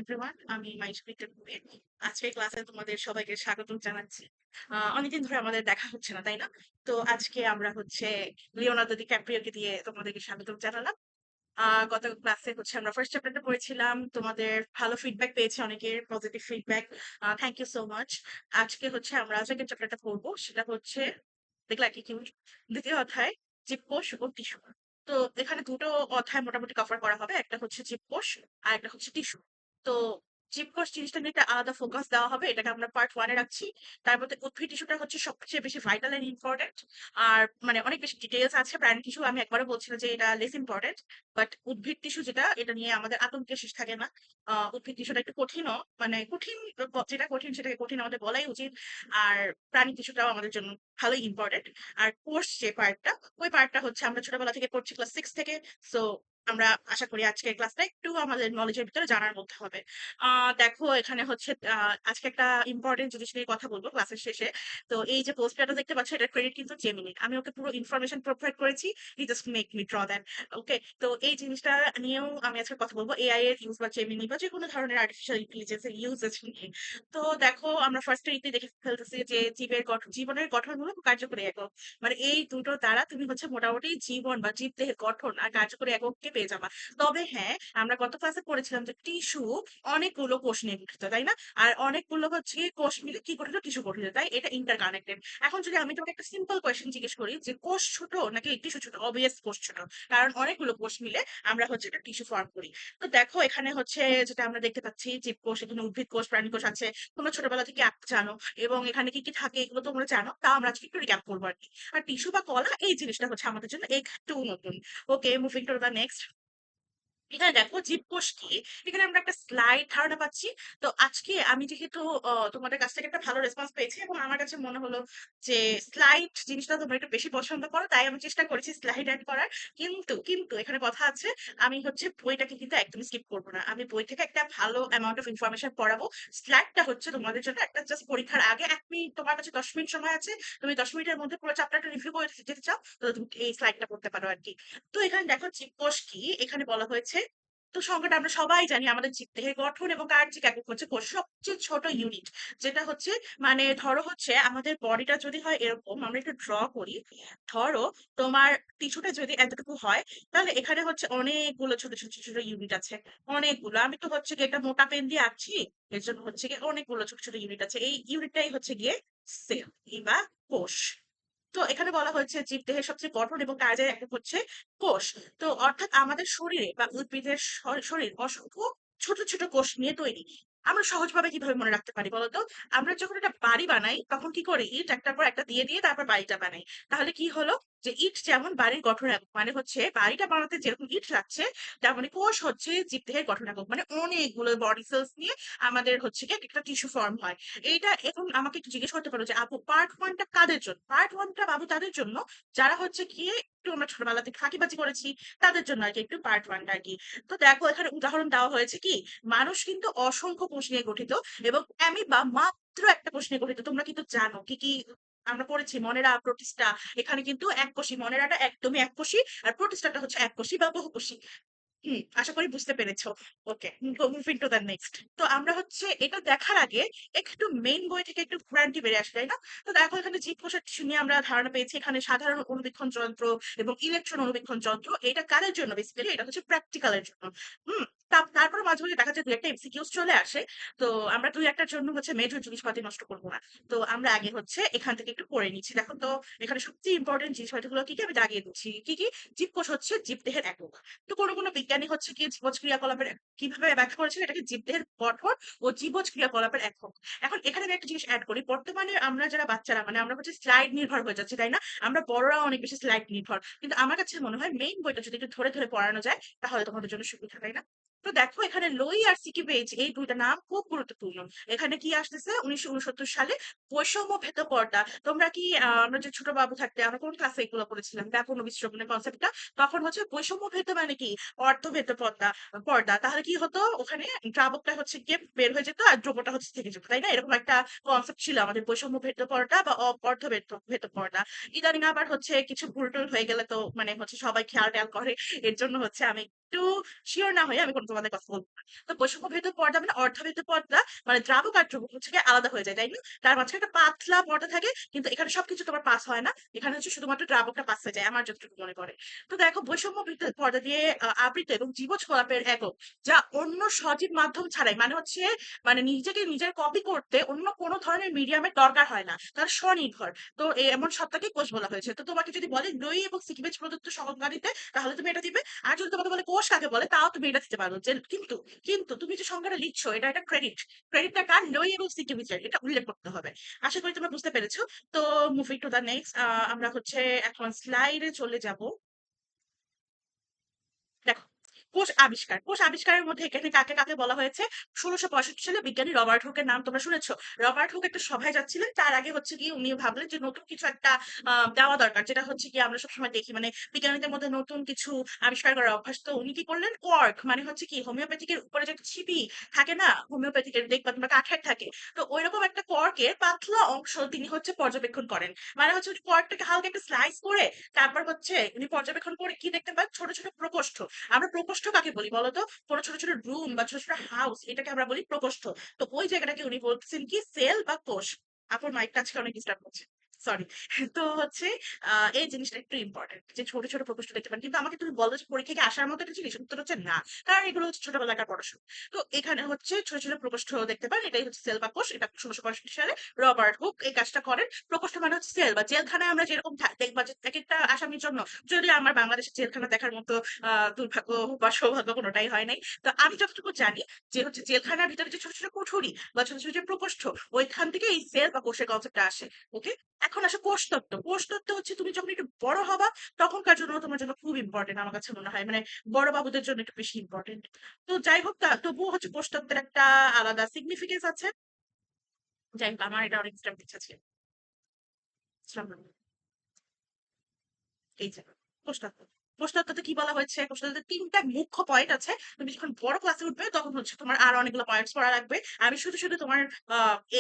Everyone, আমি মাইশমিতা রুবে। আজকের ক্লাসে তোমাদের সবাইকে স্বাগতম জানাচ্ছি। অনেকদিন ধরে আমাদের দেখা হচ্ছে না, তাই না? তো আজকে আমরা হচ্ছে লিওনার্দো ক্যাপ্রিওকে দিয়ে তোমাদেরকে স্বাগতম জানালাম। গত ক্লাসে হচ্ছে আমরা ফার্স্ট চ্যাপ্টারটা পড়েছিলাম, তোমাদের ভালো ফিডব্যাক পেয়েছি, অনেকের positive feedback. Thank you so much. আজকে হচ্ছে আমরা সেকেন্ড চ্যাপ্টারটা পড়বো, সেটা হচ্ছে দেখলা কি কি দ্বিতীয় অধ্যায়, জীবকোষ ও টিস্যু। তো এখানে দুটো অধ্যায় মোটামুটি কভার করা হবে, একটা হচ্ছে জীবকোষ আর একটা হচ্ছে টিস্যু। তো জীবকোষ জিনিসটা নিয়ে একটা আলাদা ফোকাস দেওয়া হবে, এটাকে আমরা পার্ট ওয়ানে রাখছি। তার মধ্যে উদ্ভিদ টিস্যুটা হচ্ছে সবচেয়ে বেশি ভাইটাল এন্ড ইম্পর্টেন্ট। আর মানে অনেক বেশি ডিটেলস আছে, প্রাণী টিস্যু আমি একবারও বলছি না যে এটা লেস ইম্পর্টেন্ট, বাট উদ্ভিদ টিস্যু যেটা, এটা নিয়ে আমাদের আতঙ্কের শেষ থাকে না। উদ্ভিদ টিস্যুটা একটু কঠিনও, মানে কঠিন, যেটা কঠিন সেটাকে কঠিন আমাদের বলাই উচিত। আর প্রাণী টিস্যুটাও আমাদের জন্য ভালোই ইম্পর্টেন্ট। আর কোর্স যে পার্টটা, ওই পার্টটা হচ্ছে আমরা ছোটবেলা থেকে পড়ছি, ক্লাস 6 থেকে। সো আমরা আশা করি আজকের ক্লাসটা একটু আমাদের নলেজের ভিতরে জানার মধ্যে হবে। দেখো এখানে হচ্ছে আজকে একটা ইম্পর্টেন্ট জিনিস নিয়ে কথা বলবো ক্লাসের শেষে। তো এই যে পোস্টারটা দেখতে পাচ্ছ, এটার ক্রেডিট কিন্তু জেমিনি, আমি ওকে পুরো ইনফরমেশন প্রোভাইড করেছি। He just make me draw that. Okay, তো এই জিনিসটা নিয়েও আমি আজকে কথা বলবো, এআই এর ইউজ বা জেমিনি বা যে কোনো ধরনের আর্টিফিশিয়াল ইন্টেলিজেন্স এর ইউজেস নিয়ে। তো দেখো আমরা ফার্স্ট এইতে দেখে ফেলতেছি যে জীবনের গঠনমূলক ও কার্যকরী একক, মানে এই দুটো দ্বারা তুমি হচ্ছে মোটামুটি জীবন বা জীবদেহের গঠন আর কার্যকরী একককে পেয়ে যাবা। তবে হ্যাঁ, আমরা গত ক্লাসে পড়েছিলাম যে টিস্যু অনেকগুলো কোষ নিয়ে গঠিত, তাই না? আর অনেকগুলো হচ্ছে কোষ মিলে কি গঠিত, টিস্যু গঠিত, তাই এটা ইন্টার কানেক্টেড। এখন যদি আমি তোমাকে একটা সিম্পল কোয়েশ্চেন জিজ্ঞেস করি যে কোষ ছোট নাকি টিস্যু ছোট, অবভিয়াস কোষ ছোট, কারণ অনেকগুলো কোষ মিলে আমরা হচ্ছে একটা টিস্যু ফর্ম করি। তো দেখো এখানে হচ্ছে যেটা আমরা দেখতে পাচ্ছি, জীবকোষ, এখানে উদ্ভিদ কোষ, প্রাণী কোষ আছে। তোমরা ছোটবেলা থেকে জানো, এবং এখানে কি কি থাকে এগুলো তোমরা জানো, তা আমরা আজকে একটু রিক্যাপ করবো আর কি। আর টিস্যু বা কলা, এই জিনিসটা হচ্ছে আমাদের জন্য একটু নতুন। ওকে, মুভিং টু দা নেক্সট। এখানে দেখো জীবকোষ কি, এখানে আমরা একটা স্লাইড ধারণা পাচ্ছি। তো আজকে আমি যেহেতু তোমাদের কাছ থেকে একটা ভালো রেসপন্স পেয়েছি, এবং আমার কাছে মনে হলো যে স্লাইড জিনিসটা তোমরা একটু বেশি পছন্দ করো, তাই আমি চেষ্টা করেছি স্লাইড অ্যাড করার। কিন্তু কিন্তু এখানে কথা আছে, আমি হচ্ছে বইটাকে কিন্তু একদম স্কিপ করবো না, আমি বই থেকে একটা ভালো অ্যামাউন্ট অফ ইনফরমেশন পড়াবো। স্লাইডটা হচ্ছে তোমাদের জন্য একটা জাস্ট পরীক্ষার আগে 1 মিনিট, তোমার কাছে 10 মিনিট সময় আছে, তুমি 10 মিনিটের মধ্যে পুরো চ্যাপ্টারটা রিভিউ করে যেতে চাও, তো তুমি এই স্লাইডটা পড়তে পারো আর কি। তো এখানে দেখো জীবকোষ কি, এখানে বলা হয়েছে। তো সংজ্ঞাটা আমরা সবাই জানি, আমাদের দেহের গঠন এবং কার্যিক একক হচ্ছে কোষ, সবচেয়ে ছোট ইউনিট। যেটা হচ্ছে মানে ধরো হচ্ছে আমাদের বডিটা যদি হয় এরকম, আমরা একটু ড্র করি। ধরো তোমার টিস্যুটা যদি এতটুকু হয়, তাহলে এখানে হচ্ছে অনেকগুলো ছোট ছোট ছোট ছোট ইউনিট আছে। অনেকগুলো, আমি তো হচ্ছে গিয়ে একটা মোটা পেন দিয়ে আঁকছি, এর জন্য হচ্ছে গিয়ে অনেকগুলো ছোট ছোট ইউনিট আছে। এই ইউনিটটাই হচ্ছে গিয়ে সেল বা কোষ। তো এখানে বলা হয়েছে জীবদেহের সবচেয়ে গঠন এবং কাজের একক হচ্ছে কোষ। তো অর্থাৎ আমাদের শরীরে বা উদ্ভিদের শরীর অসংখ্য ছোট ছোট কোষ নিয়ে তৈরি। আমরা সহজভাবে কিভাবে মনে রাখতে পারি বলতো? আমরা যখন একটা বাড়ি বানাই তখন কি করি, ইট একটার পর একটা দিয়ে দিয়ে তারপর বাড়িটা বানাই। তাহলে কি হলো, যে ইট যেমন বাড়ির গঠন একক, মানে হচ্ছে বাড়িটা বানাতে যেরকম ইট লাগছে, তেমনি কোষ হচ্ছে জীবদেহের গঠন একক, মানে অনেকগুলো বডি সেলস নিয়ে আমাদের হচ্ছে কি একটা টিস্যু ফর্ম হয়। এইটা এখন আমাকে একটু জিজ্ঞেস করতে পারো যে আপু পার্ট ওয়ানটা কাদের জন্য? পার্ট ওয়ানটা বাবু তাদের জন্য যারা হচ্ছে গিয়ে একটু আমরা ছোটবেলা থেকে ফাঁকিবাজি করেছি, তাদের জন্য আর কি একটু পার্ট ওয়ানটা আর কি। তো দেখো এখানে উদাহরণ দেওয়া হয়েছে কি, মানুষ কিন্তু অসংখ্য কোষ নিয়ে গঠিত, এবং অ্যামিবা মাত্র একটা কোষ নিয়ে গঠিত। তোমরা কিন্তু জানো কি কি আমরা পড়েছি, মনেরা, প্রোটিস্টা। এখানে কিন্তু এককোষী, মনেরাটা একদমই এককোষী, আর প্রোটিস্টাটা হচ্ছে এককোষী বা বহুকোষী। আশা করি বুঝতে পেরেছো। ওকে, মুভিং টু দ্য নেক্সট। তো আমরা হচ্ছে এটা দেখার আগে একটু মেইন বই থেকে একটু ঘুরান্টি বেড়ে আসে, তাই না? তো দেখো এখানে জীবকোষের টিস্যু নিয়ে আমরা ধারণা পেয়েছি, এখানে সাধারণ অণুবীক্ষণ যন্ত্র এবং ইলেকট্রন অণুবীক্ষণ যন্ত্র, এটা কাদের জন্য? বেসিক্যালি এটা হচ্ছে প্র্যাকটিক্যালের জন্য। হুম। তারপরে মাঝে মাঝে দেখা যায় দুই একটা এমসিকিউস চলে আসে। তো আমরা দুই একটার জন্য হচ্ছে মেজর জিনিসপাতি নষ্ট করবো না। তো আমরা আগে হচ্ছে এখান থেকে একটু পড়ে নিচ্ছি। দেখো তো এখানে সবচেয়ে ইম্পর্টেন্ট জিনিসপাতিগুলো কি কি আমি দাগিয়ে দিচ্ছি। কি কি? জীবকোষ হচ্ছে জীবদেহের একক। তো কোনো বিজ্ঞানী হচ্ছে কি জীবজ ক্রিয়াকলাপের কিভাবে ব্যাখ্যা করেছিল, এটাকে জীবদেহের গঠন ও জীবজ ক্রিয়াকলাপের একক। এখন এখানে আমি একটা জিনিস অ্যাড করি, বর্তমানে আমরা যারা বাচ্চারা, মানে আমরা হচ্ছে স্লাইড নির্ভর হয়ে যাচ্ছি, তাই না? আমরা বড়রা অনেক বেশি স্লাইড নির্ভর, কিন্তু আমার কাছে মনে হয় মেইন বইটা যদি একটু ধরে ধরে পড়ানো যায়, তাহলে তোমাদের জন্য সুবিধা, তাই না? তো দেখো এখানে লোই আর সিকি পেজ, এই দুইটা নাম খুব গুরুত্বপূর্ণ। এখানে কি আসতেছে, 1969 সালে বৈষম্য ভেদ পর্দা। তোমরা কি আমরা যে ছোট বাবু থাকতে আমরা কোন ক্লাসে এগুলো পড়েছিলাম, ব্যাপন বিশ্লেষণের কনসেপ্টটা? তখন হচ্ছে বৈষম্য ভেদ মানে কি, অর্থভেদ পর্দা। তাহলে কি হতো, ওখানে দ্রাবকটা হচ্ছে গিয়ে বের হয়ে যেত আর দ্রব্যটা হচ্ছে থেকে যেত, তাই না? এরকম একটা কনসেপ্ট ছিল আমাদের, বৈষম্য ভেদ পর্দা বা অর্থভেদ পর্দা। ইদানিং আবার হচ্ছে কিছু ভুল টুল হয়ে গেলে তো মানে হচ্ছে সবাই খেয়াল টেয়াল করে, এর জন্য হচ্ছে আমি একটু শিওর না হয়ে আমি কোনো তোমাদের কথা বলবো না। তো বৈষম্য ভেদ পর্দা মানে অর্ধভেদ পর্দা, মানে দ্রাবক আর দ্রবক হচ্ছে গিয়ে আলাদা হয়ে যায়, তাই না? তার মাঝখানে একটা পাতলা পর্দা থাকে, কিন্তু এখানে সবকিছু তোমার পাস হয় না, এখানে হচ্ছে শুধুমাত্র দ্রাবকটা পাস হয়ে যায় আমার যতটুকু মনে করে। তো দেখো, বৈষম্য ভিত্তিক পর্দা দিয়ে আবৃত এবং জীবজ কলাপের একক, যা অন্য সজীব মাধ্যম ছাড়াই, মানে হচ্ছে মানে নিজেকে নিজের কপি করতে অন্য কোনো ধরনের মিডিয়ামের দরকার হয় না, তার স্বনির্ভর। তো এমন সত্তাকে কোষ বলা হয়েছে। তো তোমাকে যদি বলে দই এবং সিকিমেজ প্রদত্ত সংজ্ঞা, তাহলে তুমি এটা দিবে। আর যদি তোমাকে বলে কোষ কাকে বলে, তাও তুমি এটা দিতে পারো। যে কিন্তু কিন্তু তুমি যে সংজ্ঞাটা লিখছো, এটা একটা ক্রেডিটটা কার? নই এবং সিকিমিজের, এটা উল্লেখ করতে হবে। আশা করি তোমরা বুঝতে পেরেছো। তো মুভিং টু দা নেক্সট, আমরা হচ্ছে এখন স্লাইডে চলে যাব। দেখো, কোষ আবিষ্কারের মধ্যে এখানে কাকে কাকে বলা হয়েছে? 1665 সালে বিজ্ঞানী রবার্ট হুকের নাম তোমরা শুনেছো। রবার্ট হুক একটা সভায় যাচ্ছিলেন, তার আগে হচ্ছে কি উনি ভাবলেন যে নতুন কিছু একটা দেওয়া দরকার, যেটা হচ্ছে কি আমরা সবসময় দেখি, মানে বিজ্ঞানীদের মধ্যে নতুন কিছু আবিষ্কার করার অভ্যাস। তো উনি কি করলেন, কর্ক, মানে হচ্ছে কি হোমিওপ্যাথিকের উপরে যে একটা ছিপি থাকে না, হোমিওপ্যাথিকের দেখবা তোমরা কাঠের থাকে, তো ওইরকম একটা কর্কের পাতলা অংশ তিনি হচ্ছে পর্যবেক্ষণ করেন। মানে হচ্ছে কর্কটাকে হালকা একটা স্লাইস করে তারপর হচ্ছে উনি পর্যবেক্ষণ করে কি দেখতে পান, ছোট ছোট প্রকোষ্ঠ। আমরা প্রকোষ্ঠ কাকে বলি বলতো? কোনো ছোট ছোট রুম বা ছোট ছোট হাউস, এটাকে আমরা বলি প্রকোষ্ঠ। তো ওই জায়গাটাকে উনি বলছেন কি সেল বা কোষ। আপনার মাইকটা আজকে অনেক ডিস্টার্ব করছে, সরি। তো হচ্ছে এই জিনিসটা একটু ইম্পর্টেন্ট, যে ছোট ছোট প্রকোষ্ঠ দেখতে পান। কিন্তু আমাকে তুমি বলো যে পরীক্ষায় কি আসার মতো একটা জিনিস, উত্তর হচ্ছে না, কারণ এগুলো হচ্ছে ছোটবেলাকার পড়াশোনা। তো এখানে হচ্ছে ছোট ছোট প্রকোষ্ঠ দেখতে পান, এটাই হচ্ছে সেল বা কোষ। এটা 1665 সালে রবার্ট হুক এই কাজটা করেন। প্রকোষ্ঠ মানে হচ্ছে সেল, বা জেলখানায় আমরা যেরকম দেখবা যে এক একটা আসামির জন্য, যদি আমার বাংলাদেশের জেলখানা দেখার মতো দুর্ভাগ্য বা সৌভাগ্য কোনোটাই হয় নাই। তো আমি যতটুকু জানি যে হচ্ছে জেলখানার ভিতরে যে ছোট ছোট কুঠুরি বা ছোট ছোট যে প্রকোষ্ঠ, ওইখান থেকে এই সেল বা কোষের কনসেপ্টটা আসে। ওকে, এখন আসো কোষতত্ত্ব। কোষতত্ত্ব হচ্ছে তুমি যখন একটু বড় হবা তখনকার জন্য তোমার জন্য খুব ইম্পর্টেন্ট আমার কাছে মনে হয়, মানে বড় বাবুদের জন্য একটু বেশি ইম্পর্টেন্ট। তো যাই হোক, তবুও হচ্ছে কোষতত্ত্বের একটা আলাদা সিগনিফিকেন্স আছে। যাই হোক, আমার এটা অনেক ইচ্ছা ছিল। এই যে প্রশ্নোত্তর, প্রশ্নোত্তরতে কি বলা হয়েছে? প্রশ্নোত্তরতে ৩টা মুখ্য পয়েন্ট আছে। তুমি যখন বড় ক্লাসে উঠবে তখন হচ্ছে তোমার আর অনেকগুলো পয়েন্টস পড়া লাগবে। আমি শুধু শুধু তোমার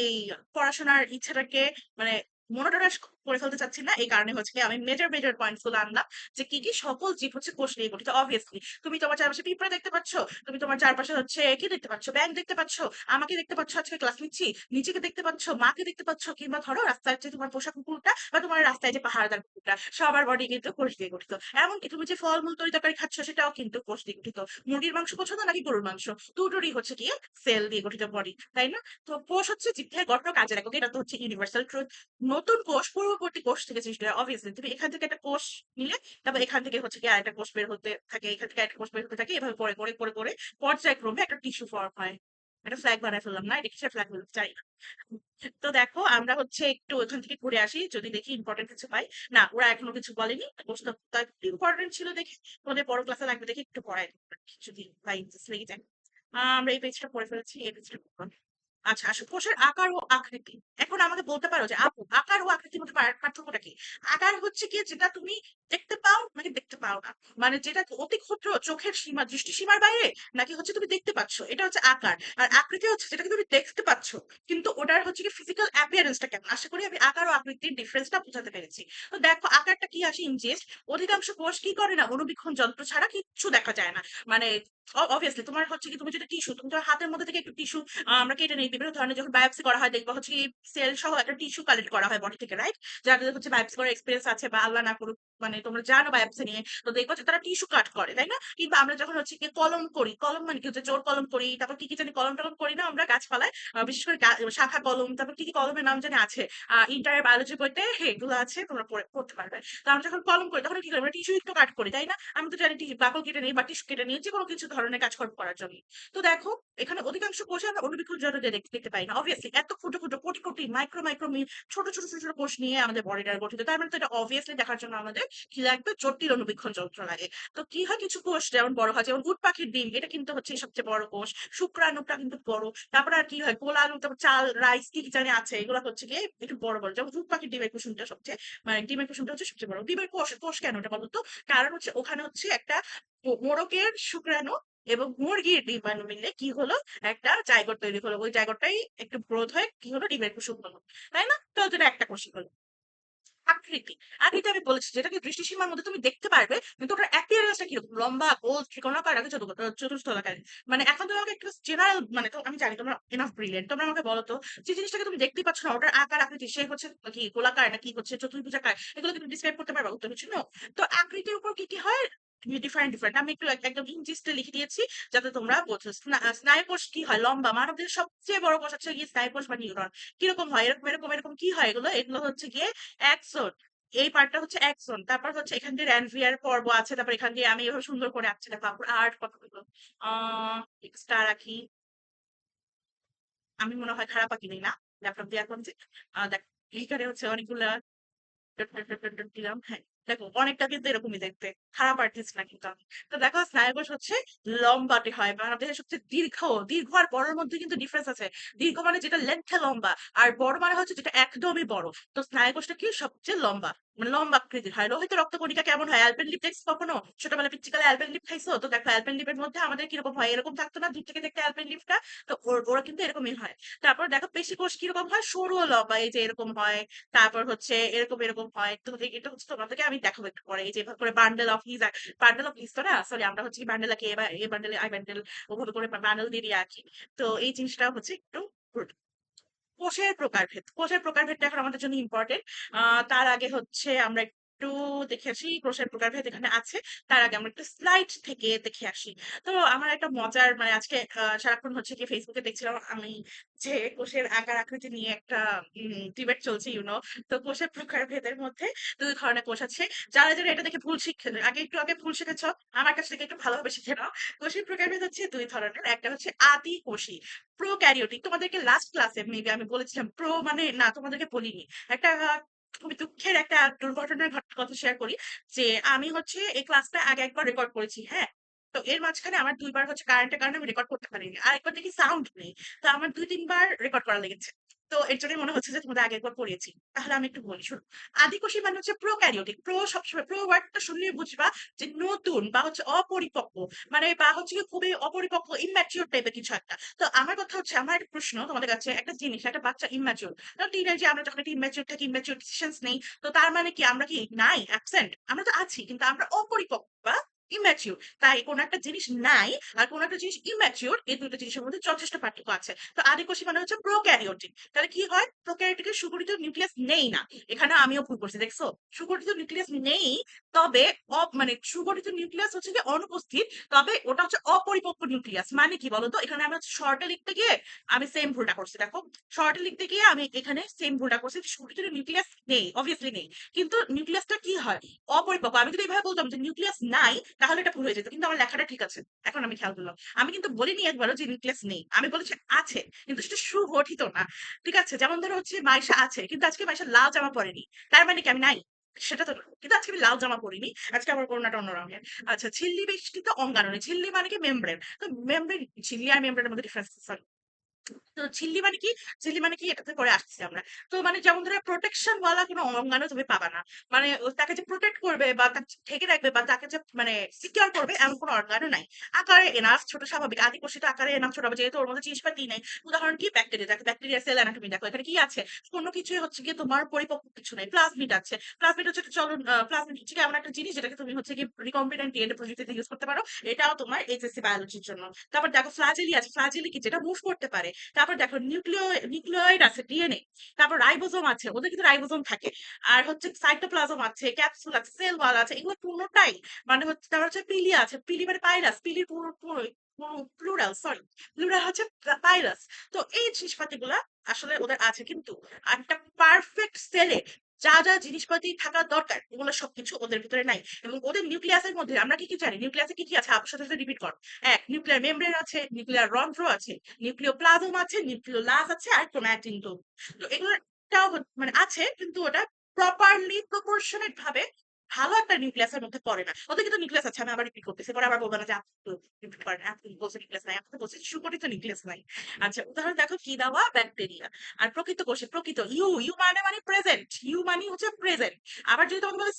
এই পড়াশোনার ইচ্ছাটাকে মানে মনোটোনাস করে ফেলতে চাচ্ছি না, এই কারণে হচ্ছে কি আমি মেজর মেজর পয়েন্টস গুলো আনলাম। যে কি কি সকল জীব হচ্ছে কোষ নিয়ে গঠিত। অবভিয়াসলি তুমি তোমার চারপাশে পিঁপড়া দেখতে পাচ্ছ, তুমি তোমার চারপাশে হচ্ছে কি দেখতে পাচ্ছ, ব্যাঙ দেখতে পাচ্ছ, আমাকে দেখতে পাচ্ছ আজকে ক্লাস নিচ্ছি, নিজেকে দেখতে পাচ্ছ, মাকে দেখতে পাচ্ছ, কিংবা ধরো রাস্তায় যে তোমার পোষা কুকুরটা বা তোমার রাস্তায় যে পাহাড়দার কুকুরটা, সবার বডি কিন্তু কোষ দিয়ে গঠিত। এমনকি তুমি যে ফলমূল তরি তরকারি খাচ্ছ, সেটাও কিন্তু কোষ দিয়ে গঠিত। মুরগির মাংস পছন্দ নাকি গরুর মাংস, দুটোরই হচ্ছে কি সেল দিয়ে গঠিত বডি, তাই না? তো কোষ হচ্ছে জীবদেহের গঠন ও কাজের একক, এটা তো হচ্ছে ইউনিভার্সাল ট্রুথ। নতুন কোষ পূর্ববর্তী কোষ থেকে সৃষ্টি হয়। অবভিয়াসলি তুমি এখান থেকে একটা কোষ নিলে, তারপর এখান থেকে হচ্ছে কি আরেকটা কোষ বের হতে থাকে, এখান থেকে একটা কোষ বের হতে থাকে, এভাবে করে করে করে করে পর্যায়ক্রমে একটা টিস্যু ফর্ম হয়। একটা ফ্ল্যাগ বানায় ফেললাম না, এটা কিসের ফ্ল্যাগ বলতে চাই না। তো দেখো, আমরা হচ্ছে একটু ওখান থেকে ঘুরে আসি, যদি দেখি ইম্পর্টেন্ট কিছু পাই। না, ওরা এখনো কিছু বলেনি। প্রশ্নটা একটু ইম্পর্টেন্ট ছিল দেখি, তোমাদের বড় ক্লাসে লাগবে দেখি, একটু পড়াই যদি ভাই ইন্টারেস্ট লেগে যায়। আমরা এই পেজটা পড়ে ফেলেছি, এই পেজটা। আচ্ছা, আসো কোষের আকার ও আকৃতি। এখন আমাকে বলতে পারো যে আপু, আকার ও আকৃতির মধ্যে পার্থক্যটা কি? আকার হচ্ছে কি যেটা তুমি দেখতে পাও নাকি দেখতে পাও না, মানে যেটা অতি ক্ষুদ্র চোখের সীমা, দৃষ্টি সীমার বাইরে, নাকি হচ্ছে তুমি দেখতে পাচ্ছ, এটা হচ্ছে আকার। আর আকৃতি হচ্ছে যেটাকে তুমি দেখতে পাচ্ছ, কিন্তু ওটার হচ্ছে কি ফিজিক্যাল অ্যাপিয়ারেন্সটা কেমন। আশা করি আমি আকার ও আকৃতির ডিফারেন্সটা বোঝাতে পেরেছি। তো দেখো, আকারটা কি আসে ইনজেস্ট। অধিকাংশ কোষ কি করে না, অনুবীক্ষণ যন্ত্র ছাড়া কিচ্ছু দেখা যায় না। মানে অবভিয়াসলি তোমার হচ্ছে কি, তুমি যদি টিস্যু, তুমি তোমার হাতের মধ্যে থেকে একটু টিস্যু আমরা কেটে নিই, বিভিন্ন ধরনের যখন বায়োপসি করা হয় দেখবা হচ্ছে কি সেল সহ একটা টিস্যু কালেক্ট করা হয় বডি থেকে, রাইট? যাদের হচ্ছে বায়োপসি করার এক্সপিরিয়েন্স আছে, বা আল্লাহ না করুক মানে তোমরা জানো বায়োপসি নিয়ে, তো দেখবো যে তারা টিস্যু কাট করে, তাই না? কিংবা আমরা যখন হচ্ছে কি কলম করি, কলম মানে কি হচ্ছে জোর কলম করি, তারপর কি কি জানি কলম টলম করি না আমরা গাছপালায়, বিশেষ করে শাখা কলম, তারপর কি কি কলমের নাম জানি আছে, ইন্টার বায়োলজি বইতে এগুলো আছে, তোমরা পড়তে পারবে। তো আমরা যখন কলম করি তখন কি করি, আমরা টিস্যু একটু কাট করি, তাই না? আমি তো জানি বাকল কেটে নিই বা টিস্যু কেটে নিই, যে কোনো কিছু ধরনের কাজকর্ম করার জন্য। তো দেখো, এখানে অধিকাংশ কোষে আমরা অনুবীক্ষণ যন্ত্র দিয়ে দেখতে পাই না। অবভিয়াসলি এত ক্ষুদ্র ক্ষুদ্র কোটি কোটি মাইক্রো মাইক্রো ছোট ছোট ছোট ছোট কোষ নিয়ে আমাদের বডিটা গঠিত, তার মানে তো এটা অবভিয়াসলি দেখার জন্য আমাদের কি লাগবে, জটিল অনুবীক্ষণ যন্ত্র লাগে। তো কি হয়, কিছু কোষ যেমন বড় হয়, যেমন উট পাখির ডিম, এটা কিন্তু হচ্ছে সবচেয়ে বড় কোষ। শুক্রাণুটা কিন্তু বড়। তারপর আর কি হয়, কোলালু, তারপর চাল, রাইস, কি কি জানি আছে, এগুলো হচ্ছে গিয়ে একটু বড় বড়। যেমন উট পাখির ডিমের কুসুমটা সবচেয়ে, মানে ডিমের কুসুমটা হচ্ছে সবচেয়ে বড়। ডিমের কোষ, কোষ কেন এটা বলতো? কারণ হচ্ছে ওখানে হচ্ছে একটা মোরগের শুক্রাণু এবং মুরগির ডিম্বাণু মিলে কি হলো, একটা জায়গোট তৈরি হলো। ওই জায়গোটাই একটু গ্রোথ হয়ে কি হলো, ডিমের কুসুম হলো, তাই না? তো এটা একটা কোষই হলো। আকৃতি। আকৃতি আমি বলেছি যেটাকে দৃষ্টিসীমার মধ্যে তুমি দেখতে পারবে। কিন্তু ওটার appearance টা কিরকম? লম্বা, গোল, ত্রিকোণাকার নাকি চতুষ্কোণাকার? মানে এখন তুমি আমাকে একটু জেনারেল মানে তো আমি জানি তোমরা এনাফ ব্রিলিয়ান্ট। তোমরা আমাকে বলো তো যে জিনিসটাকে তুমি দেখতেই পাচ্ছ না ওটার আকার আকৃতি সে হচ্ছে কি গোলাকার নাকি হচ্ছে চতুর্ভুজাকার এগুলো তুমি ডিসক্রাইব করতে পারবা? উত্তর হচ্ছে নো। তো আকৃতির উপর কি হয়? ডিফারেন্ট। আমি একটু একদম ইনচিসটা লিখে দিয়েছি যাতে তোমরা বোঝো। স্নায়ুকোষ কি হয়? লম্বা। মানবদেহের সবচেয়ে বড় কোষ হচ্ছে গিয়ে স্নায়ুকোষ বা নিউরন। কিরকম হয়? এরকম কি হয় এগুলো? এগুলো হচ্ছে গিয়ে অ্যাক্সন। এই পার্টটা হচ্ছে অ্যাক্সন। তারপর হচ্ছে এখান দিয়ে রেনভিয়ার পর্ব আছে। তারপর এখান দিয়ে আমি এভাবে সুন্দর করে আঁকছি দেখো। তারপর আর্ট কতগুলো। স্টার আঁকি। আমি মনে হয় খারাপ আঁকি নাই না? ল্যাপটপ দিয়ে এখন যে দেখ এখানে হচ্ছে অনেকগুলা dot dot dot dot dot দিলাম। হ্যাঁ, দেখো অনেকটা কিন্তু এরকমই দেখতে। খারাপ আর্টিস্ট না কিন্তু আমি। তো দেখো স্নায়ুকোষ হচ্ছে লম্বাটে হয়। বাংলাদেশের সবচেয়ে দীর্ঘ আর বড়র মধ্যে কিন্তু ডিফারেন্স আছে। দীর্ঘ মানে যেটা লেন্থে লম্বা আর বড় মানে হচ্ছে যেটা একদমই বড়। তো স্নায়ুকোষটা কি সবচেয়ে লম্বা। মানে লম্বা আকৃতির হয়। লোহিত রক্তকণিকা কেমন হয়? অ্যালপেনলিব দেখছো কখনো? ছোটবেলায় পিচ্চিকালে অ্যালপেনলিব খাইছো? তো দেখো অ্যালপেনলিবের মধ্যে আমাদের কিরকম হয়? এরকম থাকতো না দূর থেকে দেখতে অ্যালপেনলিবটা? তো ওরা কিন্তু এরকমই হয়। তারপর দেখো পেশিকোষ কিরকম হয়? সরু ও লম্বা এই যে এরকম হয়। তারপর হচ্ছে এরকম হয়। তো এটা হচ্ছে তোমাদেরকে আমি দেখাবো একটু পরে। এই যে এভাবে করে বান্ডেল অফ হিজ তো না সরি আমরা হচ্ছে কি বান্ডেল আঁকি এবার এ বান্ডেলে আই বান্ডেল ওভাবে করে বান্ডেল দিয়ে আঁকি। তো এই জিনিসটা হচ্ছে একটু কোষের প্রকারভেদটা এখন আমাদের জন্য ইম্পর্টেন্ট। তার আগে হচ্ছে আমরা একটু দেখে আসি কোষের প্রকারভেদ এখানে আছে। তার আগে আমরা একটু স্লাইড থেকে দেখে আসি। তো আমার একটা মজার মানে আজকে সারাক্ষণ হচ্ছে কি ফেসবুকে দেখছিলাম আমি যে কোষের আকার আকৃতি নিয়ে একটা ডিবেট চলছে তো কোষের প্রকারভেদের মধ্যে দুই ধরনের কোষ আছে। যারা এটা দেখে ভুল শিখে আগে ভুল শিখেছ আমার কাছ থেকে একটু ভালোভাবে শিখে নাও। কোষের প্রকারভেদ হচ্ছে দুই ধরনের। একটা হচ্ছে আদি কোষী প্রোক্যারিওটিক। তোমাদেরকে লাস্ট ক্লাসে মেবি আমি বলেছিলাম মানে না তোমাদেরকে বলিনি। একটা খুবই দুঃখের একটা দুর্ঘটনার কথা শেয়ার করি যে আমি হচ্ছে এই ক্লাসটা আগে একবার রেকর্ড করেছি। হ্যাঁ, তো এর মাঝখানে আমার দুইবার হচ্ছে কারেন্টের কারণে আমি রেকর্ড করতে পারিনি। আর একবার দেখি সাউন্ড নেই। তো আমার ২-৩ বার রেকর্ড করা লেগেছে। তো এর জন্যই মনে হচ্ছে যে তোমাদের আগে একবার পড়িয়েছি। তাহলে আমি একটু বলি শোনো। আদিকোষী মানে হচ্ছে প্রোক্যারিওটিক। সবসময় ওয়ার্ডটা শুনলেই বুঝবা যে নতুন বা হচ্ছে অপরিপক্ব। মানে বা হচ্ছে কি খুবই অপরিপক্ব ইম্যাচিউর টাইপের কিছু একটা। তো আমার কথা হচ্ছে আমার একটা প্রশ্ন তোমাদের কাছে একটা জিনিস একটা বাচ্চা ইম্যাচিউর টিনেজে আমরা যখন একটা ইম্যাচিউর থাকি ইম্যাচিউর ডিসিশনস নেই তো তার মানে কি আমরা কি নাই অ্যাবসেন্ট আমরা তো আছি কিন্তু আমরা অপরিপক্ব বা ইম্যাচিউর তাই কোন একটা জিনিস নাই আর কোন একটা জিনিস ইম্যাচিউর এই দুটো জিনিসের মধ্যে যথেষ্ট পার্থক্য আছে তো আদিকোষী মানে হচ্ছে প্রোক্যারিওটিক তাহলে কি হয় প্রোক্যারিওটিকের সুগঠিত নিউক্লিয়াস নেই না এখানে আমিও ভুল করছি দেখছো সুগঠিত নিউক্লিয়াস নেই তবে মানে সুগঠিত নিউক্লিয়াস হচ্ছে যে অনুপস্থিত তবে ওটা হচ্ছে অপরিপক্ক নিউক্লিয়াস মানে কি বলতো এখানে আমি হচ্ছে শর্টে লিখতে গিয়ে আমি সেম ভুলটা করছি দেখো শর্টে লিখতে গিয়ে আমি এখানে সেম ভুলটা করছি শুরুতে নিউক্লিয়াস নেই অবভিয়াসলি নেই কিন্তু নিউক্লিয়াসটা কি হয় অপরিপক্ক আমি যদি এইভাবে বলতাম যে নিউক্লিয়াস নাই তাহলে এটা ভুল হয়ে যেত কিন্তু আমার লেখাটা ঠিক আছে এখন আমি খেয়াল করলাম আমি কিন্তু বলিনি একবারও যে নিউক্লিয়াস নেই আমি বলেছি আছে কিন্তু সেটা সুগঠিত না ঠিক আছে যেমন ধরো হচ্ছে মাইশা আছে কিন্তু আজকে মাইশা লাল জামা পরেনি তার মানে কি আমি নাই সেটা তো না কিন্তু আজকে আমি লাল জামা পরিনি আজকে আমার করোনাটা অন্য রঙের আচ্ছা ঝিল্লি বেষ্টিত অঙ্গাণু ঝিল্লি মানে কি মেমব্রেন তো মেমব্রেন ঝিল্লি আর মেমব্রেনের মধ্যে ডিফারেন্স তো ঝিল্লি মানে কি ঝিল্লি মানে কি এটাতে পরে আসছি আমরা তো মানে যেমন ধরো প্রোটেকশন ওয়ালা কোনো অঙ্গাণু তুমি পাবা না মানে তাকে যে প্রোটেক্ট করবে বা তাকে ঢেকে রাখবে বা তাকে যে মানে সিকিউর করবে এমন কোনো অর্গানও নাই আকারে এনাফ ছোট স্বাভাবিক আদি কোষিত আকারে এনাফ ছোট হবে যেহেতু ওর মধ্যে জিনিসপাতি নেই উদাহরণ কি ব্যাকটেরিয়া দেখো ব্যাকটেরিয়া সেল অ্যানাটমি দেখো এখানে কি আছে কোনো কিছুই হচ্ছে গিয়ে তোমার পরিপক্ক কিছু নেই প্লাজমিড আছে প্লাজমিড হচ্ছে চলন প্লাজমিড হচ্ছে এমন একটা জিনিস যেটাকে তুমি হচ্ছে কি রিকম্বিনেন্ট ডিএনএ প্রযুক্তিতে ইউজ করতে পারো এটাও তোমার এইচএসসি বায়োলজির জন্য তারপর দেখো ফ্লাজেলি আছে ফ্লাজেলি কি যেটা মুভ করতে পারে তারপর দেখো নিউক্লিয়েড আছে ডিএনএ তারপর রাইবোজোম আছে ওদের কিন্তু রাইবোজোম থাকে আর হচ্ছে সাইটোপ্লাজম আছে ক্যাপসুল আছে সেল ওয়াল আছে এগুলো পূর্ণটাই মানে হচ্ছে তারপর হচ্ছে পিলি আছে পিলি মানে পাইরাস পিলির প্লুরাল সরি প্লুরাল হচ্ছে পাইরাস তো এই জিনিসপাতি গুলা আসলে ওদের আছে কিন্তু একটা পারফেক্ট সেলে যা জিনিসপাতি থাকা দরকার এগুলো সবকিছু ওদের ভিতরে নাই এবং ওদের নিউক্লিয়াসের মধ্যে আমরা কি জানি নিউক্লিয়াসে কি আছে আপনার সাথে রিপিট কর এক নিউক্লিয়ার মেমব্রেন আছে নিউক্লিয়ার রন্ধ্র আছে নিউক্লিওপ্লাজম আছে নিউক্লিওলাস আছে আর ক্রোমাটিন তো এগুলোটাও মানে আছে কিন্তু ওটা প্রপারলি প্রপোর্শনেট ভাবে ভালো একটা নিউক্লিয়াসের মধ্যে পড়ে না ওদের কিন্তু নিউক্লিয়াস আছে আমি আবার রিপিট করতেছি পরে আবার বলবো না যে আপনি রিপিট করেন আপনি বলছেন নিউক্লিয়াস নাই আপনি বলছেন সুগঠিত নিউক্লিয়াস নাই আচ্ছা উদাহরণ দেখো কি দেওয়া ব্যাকটেরিয়া আর প্রকৃত কোষে প্রকৃত ইউ মানে প্রেজেন্ট ইউ মানে হচ্ছে প্রেজেন্ট আবার যদি তোমাকে বলে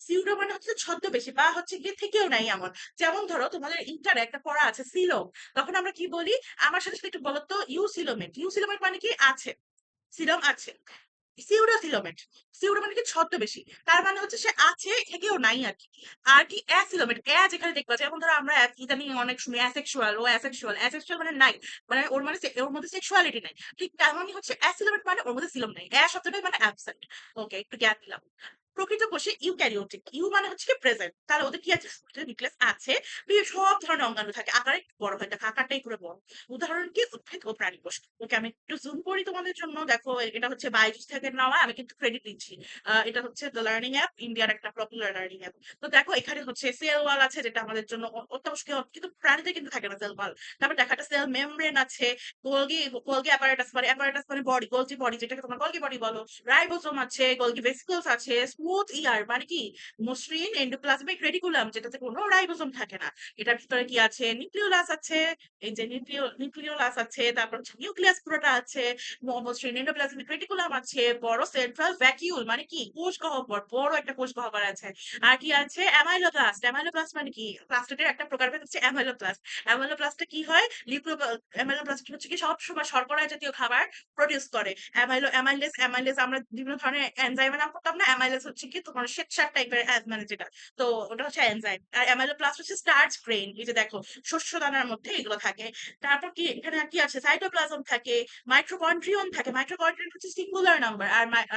সিউডো মানে হচ্ছে ছদ্মবেশী বা হচ্ছে গিয়ে থেকেও নাই এমন যেমন ধরো তোমাদের ইন্টারে একটা পড়া আছে সিলোম তখন আমরা কি বলি আমার সাথে একটু বলো তো ইউসিলোমেট মানে কি আছে সিলোম আছে সিউডোফিলামেন্ট। সিউডো মানে কি ছদ্মবেশী। তার মানে হচ্ছে সে আছে থেকেও নাই আরকি। আর কি অ্যাফিলামেন্ট, যেখানে দেখবা যেমন ধরো আমরা ইদানিং অনেক শুনি অ্যাসেক্সুয়াল, ও অ্যাসেক্সুয়াল। অ্যাসেক্সুয়াল মানে নাই। মানে ওর মানে ওর মধ্যে সেক্সুয়ালিটি নাই। ঠিক তেমনই হচ্ছে অ্যাফিলামেন্ট মানে ওর মধ্যে সিলম নাই। শব্দটাই মানে অ্যাবসেন্ট। ওকে, একটু গ্যাপ দিলাম। প্রকৃত কোষে ইউক্যারিওটিক। মানে হচ্ছে কি প্রেজেন্ট। তাহলে ওদের কি আছে? নিউক্লিয়াস আছে। সব ধরনের অঙ্গাণু থাকে। আকারে একটু বড় হয়। দেখো আকারটাই পুরো বড়। উদাহরণ কি? উদ্ভিদ ও প্রাণী কোষ। ওকে, আমি একটু জুম করি তোমাদের জন্য। দেখো এটা হচ্ছে বাইজুস থেকে নেওয়া, আমি কিন্তু ক্রেডিট দিচ্ছি। এটা হচ্ছে দ্য লার্নিং অ্যাপ, ইন্ডিয়ার একটা পপুলার লার্নিং অ্যাপ। তো দেখো এখানে হচ্ছে সেল ওয়াল আছে, যেটা আমাদের জন্য অত্যাবশ্যকীয়, কিন্তু প্রাণীতে কিন্তু থাকে না সেল ওয়াল। তারপর দেখো একটা সেল মেমব্রেন আছে। গোলগি গোলগি অ্যাপারেটাস, মানে অ্যাপারেটাস মানে বডি, গোলজি বডি, যেটাকে তোমরা গোলগি বডি বলো। রাইবোসোম আছে, গোলগি ভেসিকলস আছে, স্মুথ ইয়ার মানে কি মসৃণ এন্ডোপ্লাজমিক রেটিকুলাম, যেটাতে কোনো রাইবোসোম থাকে না। এটার ভিতরে কি আছে? নিউক্লিওলাস আছে। এই যে নিউক্লিওলাস আছে, তারপর হচ্ছে নিউক্লিয়াস পুরোটা আছে, মসৃণ এন্ডোপ্লাজমিক রেটিকুলাম আছে, বড় সেন্ট্রাল ভ্যাকিউল মানে কি কোষ গহ্বর, বড় একটা কোষ গহ্বর আছে। আর কি আছে? অ্যামাইলোপ্লাস্ট। অ্যামাইলোপ্লাস্ট মানে কি? প্লাস্টিডের একটা প্রকারভেদ হচ্ছে অ্যামাইলোপ্লাস্ট। অ্যামাইলোপ্লাস্টে কি হয়? অ্যামাইলোপ্লাস্ট হচ্ছে কি সবসময় শর্করা জাতীয় খাবার প্রডিউস করে। অ্যামাইলেস আমরা বিভিন্ন ধরনের এনজাইমের নাম করতাম না? অ্যামাইলেস হচ্ছে কি তোমার শ্বেতসার টাইপের, মানে যেটা, তো ওটা হচ্ছে এনজাইম। আর অ্যামাইলোপ্লাস্ট হচ্ছে স্টার্চ গ্রেইন, এই যে দেখো শস্য দানার মধ্যে এগুলো থাকে। তারপর কি এখানে কি আছে? সাইটোপ্লাজম থাকে, মাইক্রোকন্ড্রিয়ন থাকে। মাইক্রোকন্ড্রিয়ন হচ্ছে সিঙ্গুলার নাম্বার,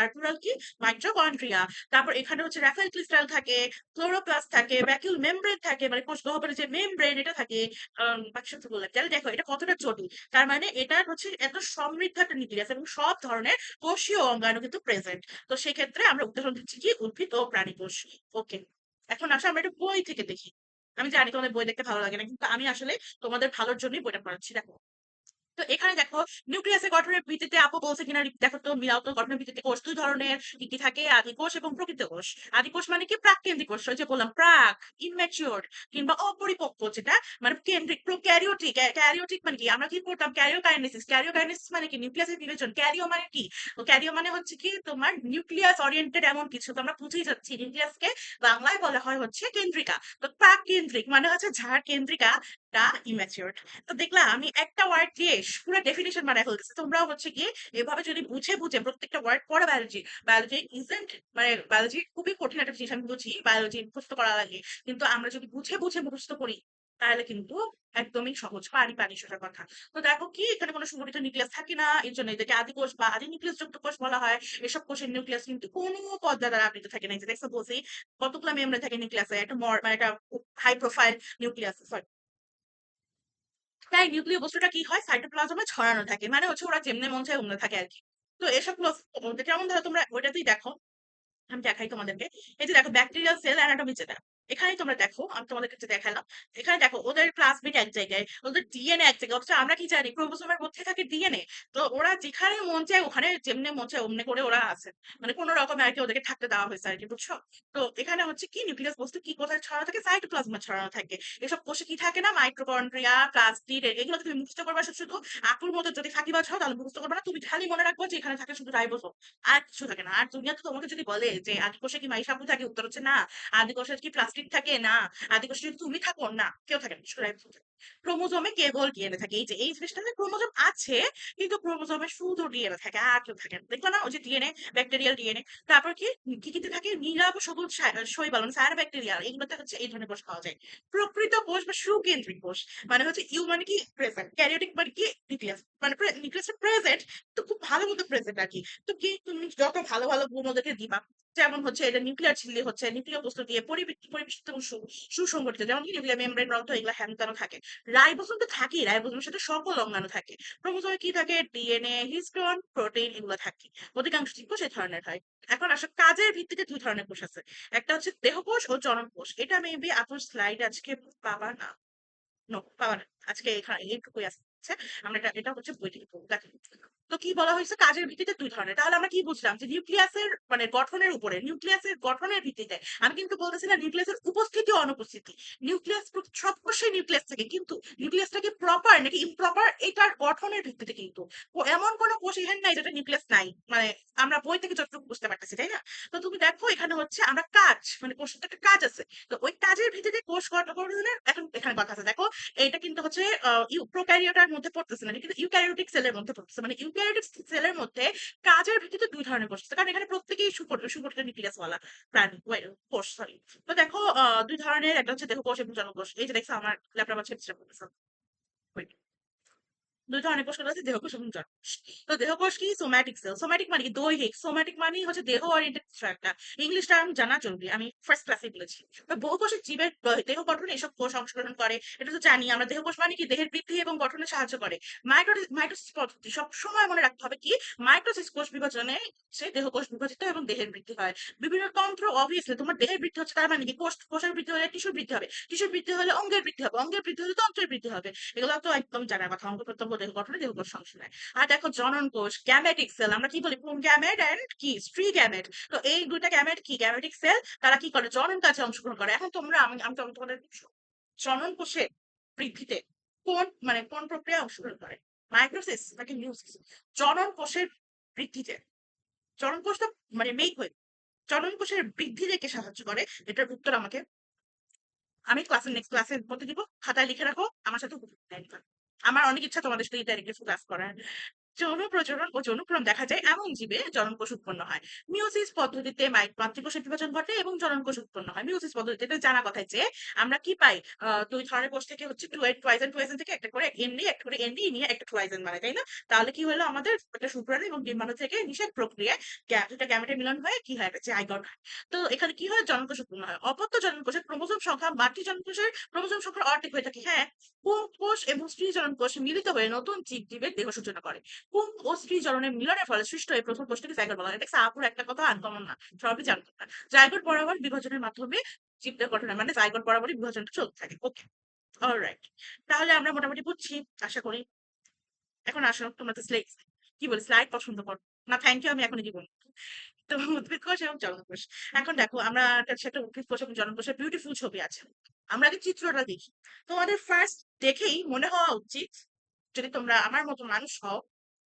আর প্লুরাল কি? মাইক্রোকন্ড্রিয়া। তারপর এখানে হচ্ছে রাফেল ক্রিস্টাল থাকে, ক্লোরোপ্লাস্ট থাকে, ভ্যাকিউল মেমব্রেন থাকে, মানে কোষ গহ্বরের যে মেমব্রেন এটা থাকে। বাকিসব বললাম। তাহলে দেখো এটা কতটা জটিল। তার মানে এটা হচ্ছে এত সমৃদ্ধ একটা নিউক্লিয়াস এবং সব ধরনের কোষীয় অঙ্গাণু কিন্তু প্রেজেন্ট। তো সেক্ষেত্রে আমরা উদাহরণ দিচ্ছি কি উদ্ভিদ ও প্রাণী কোষ। ওকে, এখন আসলে আমরা একটা বই থেকে দেখি। আমি জানি তোমাদের বই দেখতে ভালো লাগে না, কিন্তু আমি আসলে তোমাদের ভালোর জন্যই বইটা পড়াচ্ছি। দেখো, তো এখানে দেখো নিউক্লিয়াসের গঠনের ভিত্তিতে আপু বলছে কিনা দেখো তো, মিলাও তো। গঠনের ভিত্তিতে কোষ দুই ধরনের, কি কি থাকে? আদি কোষ এবং প্রকৃত কোষ। আদি কোষ মানে কি? প্রাক-কেন্দ্রিক কোষ, ওই যে বললাম প্রাক, ইনম্যাচিওর কিংবা অপরিপক্ক, যেটা মানে কেন্দ্রিক। প্রোক্যারিওটিক। ক্যারিওটিক মানে কি? আমরা কি করতাম? ক্যারিওকাইনেসিস। ক্যারিওকাইনেসিস মানে কি? নিউক্লিয়াসের বিভাজন। ক্যারিও মানে কি? তো ক্যারিও মানে হচ্ছে কি তোমার নিউক্লিয়াস ওরিয়েন্টেড এমন কিছু। তো আমরা বুঝেই যাচ্ছি নিউক্লিয়াসকে বাংলায় বলা হয় হচ্ছে কেন্দ্রিকা। তো প্রাক কেন্দ্রিক মানে হচ্ছে যার কেন্দ্রিকা টা ইম্যাচিওর। তো দেখলা আমি একটা ওয়ার্ড দিয়ে পুরো ডেফিনিশন বানায় ফেলতেছি। তোমরাও হচ্ছে কি এভাবে যদি বুঝে বুঝে প্রত্যেকটা ওয়ার্ড পড়ো। বায়োলজি, বায়োলজি ইজেন্ট, মানে বায়োলজি খুবই কঠিন একটা জিনিস, আমি বুঝি বায়োলজি মুখস্থ করা লাগে, কিন্তু আমরা যদি বুঝে বুঝে মুখস্থ করি তাহলে কিন্তু একদমই সহজ। পারি পারি সোজা কথা। তো দেখো কি এখানে কোনো সংগঠিত নিউক্লিয়াস থাকে না, এর জন্য এদেরকে আদি কোষ বা আদি নিউক্লিয়াস যুক্ত কোষ বলা হয়। এসব কোষের নিউক্লিয়াস কিন্তু কোনো পর্দা দ্বারা আবৃত থাকে না। এই যে দেখছো বলছি কতগুলো মেমব্রেন থাকে নিউক্লিয়াসে, একটা মানে একটা হাই প্রোফাইল নিউক্লিয়াস। তাই নিউক্লিয় বস্তুটা কি হয়? সাইটোপ্লাজমে ছড়ানো থাকে। মানে হচ্ছে ওরা যেমনে মন চায় অমনে থাকে আরকি। তো এসব যেমন ধরো তোমরা ওইটাতেই দেখো, আমি দেখাই তোমাদেরকে। এই যে দেখো ব্যাকটেরিয়াল সেল অ্যানাটমি যেটা। এখানেই তোমরা দেখো, আমি তোমাদেরকে যে দেখালাম। এখানে দেখো ওদের প্লাজমিড এক জায়গায়, ওদের ডিএনএ এক জায়গায়। অথচ আমরা কি জানি? ক্রোমোসোমের মধ্যে থাকে ডিএনএ। তো ওরা যেখানে মন চায় ওখানে যেমনে মন চায় অমনি করে ওরা আছে। মানে কোন রকমে আরকি ওদেরকে থাকতে দেওয়া হয়েছে আরকি, বুঝছো? তো এখানে হচ্ছে কি নিউক্লিয়াস বস্তু কি কোথায় ছড়ানো থাকে? সাইটোপ্লাজমে ছড়ানো থাকে। এসব কোষে কি থাকে না? মাইটোকন্ড্রিয়া, প্লাস্টিড, এগুলো তুমি মুখস্থ করবা শুধু শুধু। আপুর মতো যদি ফাঁকিবাজ হও তাহলে মুখস্থ করবে না। তুমি খালি মনে রাখবো যে এখানে থাকে শুধু রাইবোসোম। আর কিছু থাকে না। আর দুনিয়াতে তোমাকে যদি বলে যে আদিকোষে কি মাইসাপু থাকে? উত্তর হচ্ছে না। আদিকোষে কি প্লাস্টিক থাকে? না। আদিকোষে যদি তুমি থাকো? না, কেউ থাকে না, শুধু রাইবোসোম থাকে। ক্রোমোজোমে কেবল ডিএনএ থাকে। এই যে এই জিনিসটাতে ক্রোমোজোম আছে, কিন্তু ক্রোমোজোমে শুধু ডিএনএ থাকে, আর কেউ থাকে না। দেখলো না? ওই যে ডিএনএ, ব্যাকটেরিয়াল ডিএনএ। তারপর কি কি কিতে থাকে? নীলাভ সবুজ শৈবাল মানে সায়ার ব্যাকটেরিয়া, এগুলোতে হচ্ছে এই ধরনের কোষ পাওয়া যায়। প্রকৃত কোষ বা সুকেন্দ্রিক কোষ মানে হচ্ছে ইউ মানে কি প্রেজেন্ট, ক্যারিওটিক মানে কি নিউক্লিয়াস, মানে নিউক্লিয়াসটা প্রেজেন্ট, তো খুব ভালো মতো প্রেজেন্ট আর কি। তো কি তুমি যত ভালো ভালো গুণ ওদেরকে দিবা, যেমন হচ্ছে এটা নিউক্লিয়ার ঝিল্লি, হচ্ছে নিউক্লিয় বস্তু দিয়ে পরিবেষ্টিত এবং সুসংগঠিত, যেমন কি নিউক্লিয়ার মেমব্রেন রন্ধ্র, এগুলো হ্যান ত্যান থাকে। রাইবোসোম তো থাকেই, রাইবোসোমের সাথে সকল অঙ্গাণু থাকে। ক্রোমোজোমে কি থাকে? ডিএনএ, হিস্টোন, প্রোটিন, এগুলো থাকে। অধিকাংশ কোষ এই ধরনের হয়। এখন আসলে কাজের ভিত্তিতে দুই ধরনের কোষ আছে। একটা হচ্ছে দেহকোষ ও জনন কোষ। এটা মেবি আপনার স্লাইড আজকে পাবা না। নো, পাবা না। আজকে এখানে এইটুকুই আছে। আমরা এটা হচ্ছে বই থেকে পড়বো। দেখেন, তো কি বলা হয়েছে? কাজের ভিত্তিতে দুই ধরনের। তাহলে আমরা কি বুঝলাম? যে নিউক্লিয়াসের মানে গঠনের উপরে, নিউক্লিয়াসের গঠনের ভিত্তিতে। আমি কিন্তু বলতেছি না নিউক্লিয়াসের উপস্থিতি ও অনুপস্থিতি। নিউক্লিয়াস সব কোষে নিউক্লিয়াস থাকে, কিন্তু নিউক্লিয়াসটা কি প্রপার নাকি ইমপ্রপার এটার গঠনের ভিত্তিতে কিন্তু। ও এমন কোনো কোষ এখানে নাই যেটা নিউক্লিয়াস নাই, মানে আমরা বই থেকে যতটুকু বুঝতে পারতেছি, তাই না? তো তুমি দেখো এখানে হচ্ছে আমরা কাজ মানে কোষের তো একটা কাজ আছে। তো ওই কাজের ভিত্তিতে কোষ গঠনের এখন এখানে কথা আছে। দেখো এইটা কিন্তু হচ্ছে প্রোক্যারিওটার মধ্যে পড়তেছে না, এটা কিন্তু ইউক্যারিওটিক সেলের মধ্যে পড়তেছে। মানে ইউক্যারিওটিক সেলের মধ্যে কাজের ভিত্তিতে দুই ধরনের কোষ আছে, কারণ এখানে প্রত্যেকেই সুগঠিত নিউক্লিয়াস ওয়ালা প্রাণী কোষ, সরি। তো দেখো দুই ধরনের, একটা হচ্ছে দেহকোষ এবং জনকোষ। এই যে দেখছো আমার ল্যাপটপ আছে, ডিস্টার্ব করতেছে। Wait, দুই ধরনের কোষ আছে, দেহকোষ এবং জনকোষ। তো দেহকোষ কি? Somatic sell. সোম্যাটিক মানে কি? দৈহিক। সোম্যাটিক মানে হচ্ছে দেহ ওরিয়েন্টেড কিছু একটা। ইংলিশ টার্ম জানা জরুরি, আমি ফার্স্ট ক্লাসে বলেছি। তো বহুকোষী জীবের দেহ গঠনে এসব কোষ অংশগ্রহণ করে, এটা তো জানি আমরা। দেহকোষ মানে কি? দেহের বৃদ্ধি এবং গঠনে সাহায্য করে। মাইটোসিস পদ্ধতি সব সময় মনে রাখতে হবে কি, মাইটোসিস কোষ বিভাজনে সে দেহকোষ বিভাজিত এবং দেহের বৃদ্ধি হয়। বিভিন্ন তন্ত্র, অবভিয়াসলি তোমার দেহের বৃদ্ধি হচ্ছে তার মানে কি, কোষের বৃদ্ধি হলে টিস্যুর বৃদ্ধি হবে, টিস্যুর বৃদ্ধি হলে অঙ্গের বৃদ্ধি হবে, অঙ্গের বৃদ্ধি হলে তন্ত্রের বৃদ্ধি হবে। এগুলো তো একদম জানার কথা, অঙ্গ প্রত্যঙ্গ দেহ গঠনে দেহকোষ অংশ নেয়। আর দেখো জনন কোষ, গ্যামেটিক সেল, আমরা কি বলি পুং গ্যামেট এন্ড কি স্ত্রী গ্যামেট। তো এই দুইটা গ্যামেট কি, গ্যামেটিক সেল, তারা কি করে? জনন কাজে অংশগ্রহণ করে। এখন তোমরা আমি তোমাদের জনন কোষে বৃদ্ধিতে কোন প্রক্রিয়া অংশগ্রহণ করে? মাইক্রোসিস নাকি মিউসিস? জনন কোষের বৃদ্ধিতে, জনন কোষটা মানে মেক হয়ে জনন কোষের বৃদ্ধি রেখে সাহায্য করে। এটার উত্তর আমাকে আমি নেক্সট ক্লাসের মধ্যে দিব, খাতায় লিখে রাখো, আমার সাথে আমার অনেক ইচ্ছা তোমাদের সাথে ডাইরেক্টলি ক্লাস করার। যৌন প্রজনন ও যৌনক্রম দেখা যায় এমন জীবে জননকোষ উৎপন্ন হয়। মিওসিস পদ্ধতিতে মাতৃকোষের বিভাজন ঘটে এবং জননকোষ উৎপন্ন হয়। মিওসিস পদ্ধতিতে এটা জানা কথা যে আমরা কি পাই, দুই ধরনের কোষ থেকে হচ্ছে টুয়াইজেন থেকে একটা করে এনডি, একটা করে এনডি নিয়ে একটা টুয়াইজেন বানায়, তাই না? তাহলে কি হলো, আমাদের একটা শুক্রাণু এবং ডিম্বাণু থেকে নিষেক প্রক্রিয়ায় দুটা গ্যামেটের মিলন হয়ে কি হয়, একটা জাইগোট হয়। তো এখানে কি হয়, জননকোষ উৎপন্ন হয়। অপত্য জননকোষের ক্রোমোজোম সংখ্যা মাতৃ জননকোষের ক্রোমোজোম সংখ্যার অর্ধেক হয়ে থাকে। হ্যাঁ, কোষ এবং স্ত্রী জননকোষ মিলিত হয়ে নতুন জীবের দেহ সূচনা করে। পুং ও স্ত্রী জননের মিলনের ফলে সৃষ্ট এই প্রথম কোষটিকে জাইগোট বলা হয়। এটা আপুর একটা কথা আনকমন না, সবই জানতো না। জাইগোট বরাবর বিভাজনের মাধ্যমে জীবদের গঠন হয়, মানে জাইগোট বরাবরই বিভাজনটা চলতে থাকে। ওকে, অলরাইট। তাহলে আমরা মোটামুটি বুঝছি আশা করি। এখন আসো, তোমরা তো স্লাইড কি বলি স্লাইড পছন্দ করো না, থ্যাংক ইউ, আমি এখনই কি বলি। তো উদ্ভিদ কোষ এবং জনন কোষ। এখন দেখো আমরা একটা উদ্ভিদ কোষ এবং জনন কোষের বিউটিফুল ছবি আছে, আমরা আগে চিত্রটা দেখি। তোমাদের ফার্স্ট দেখেই মনে হওয়া উচিত, যদি তোমরা আমার মতো মানুষ হও,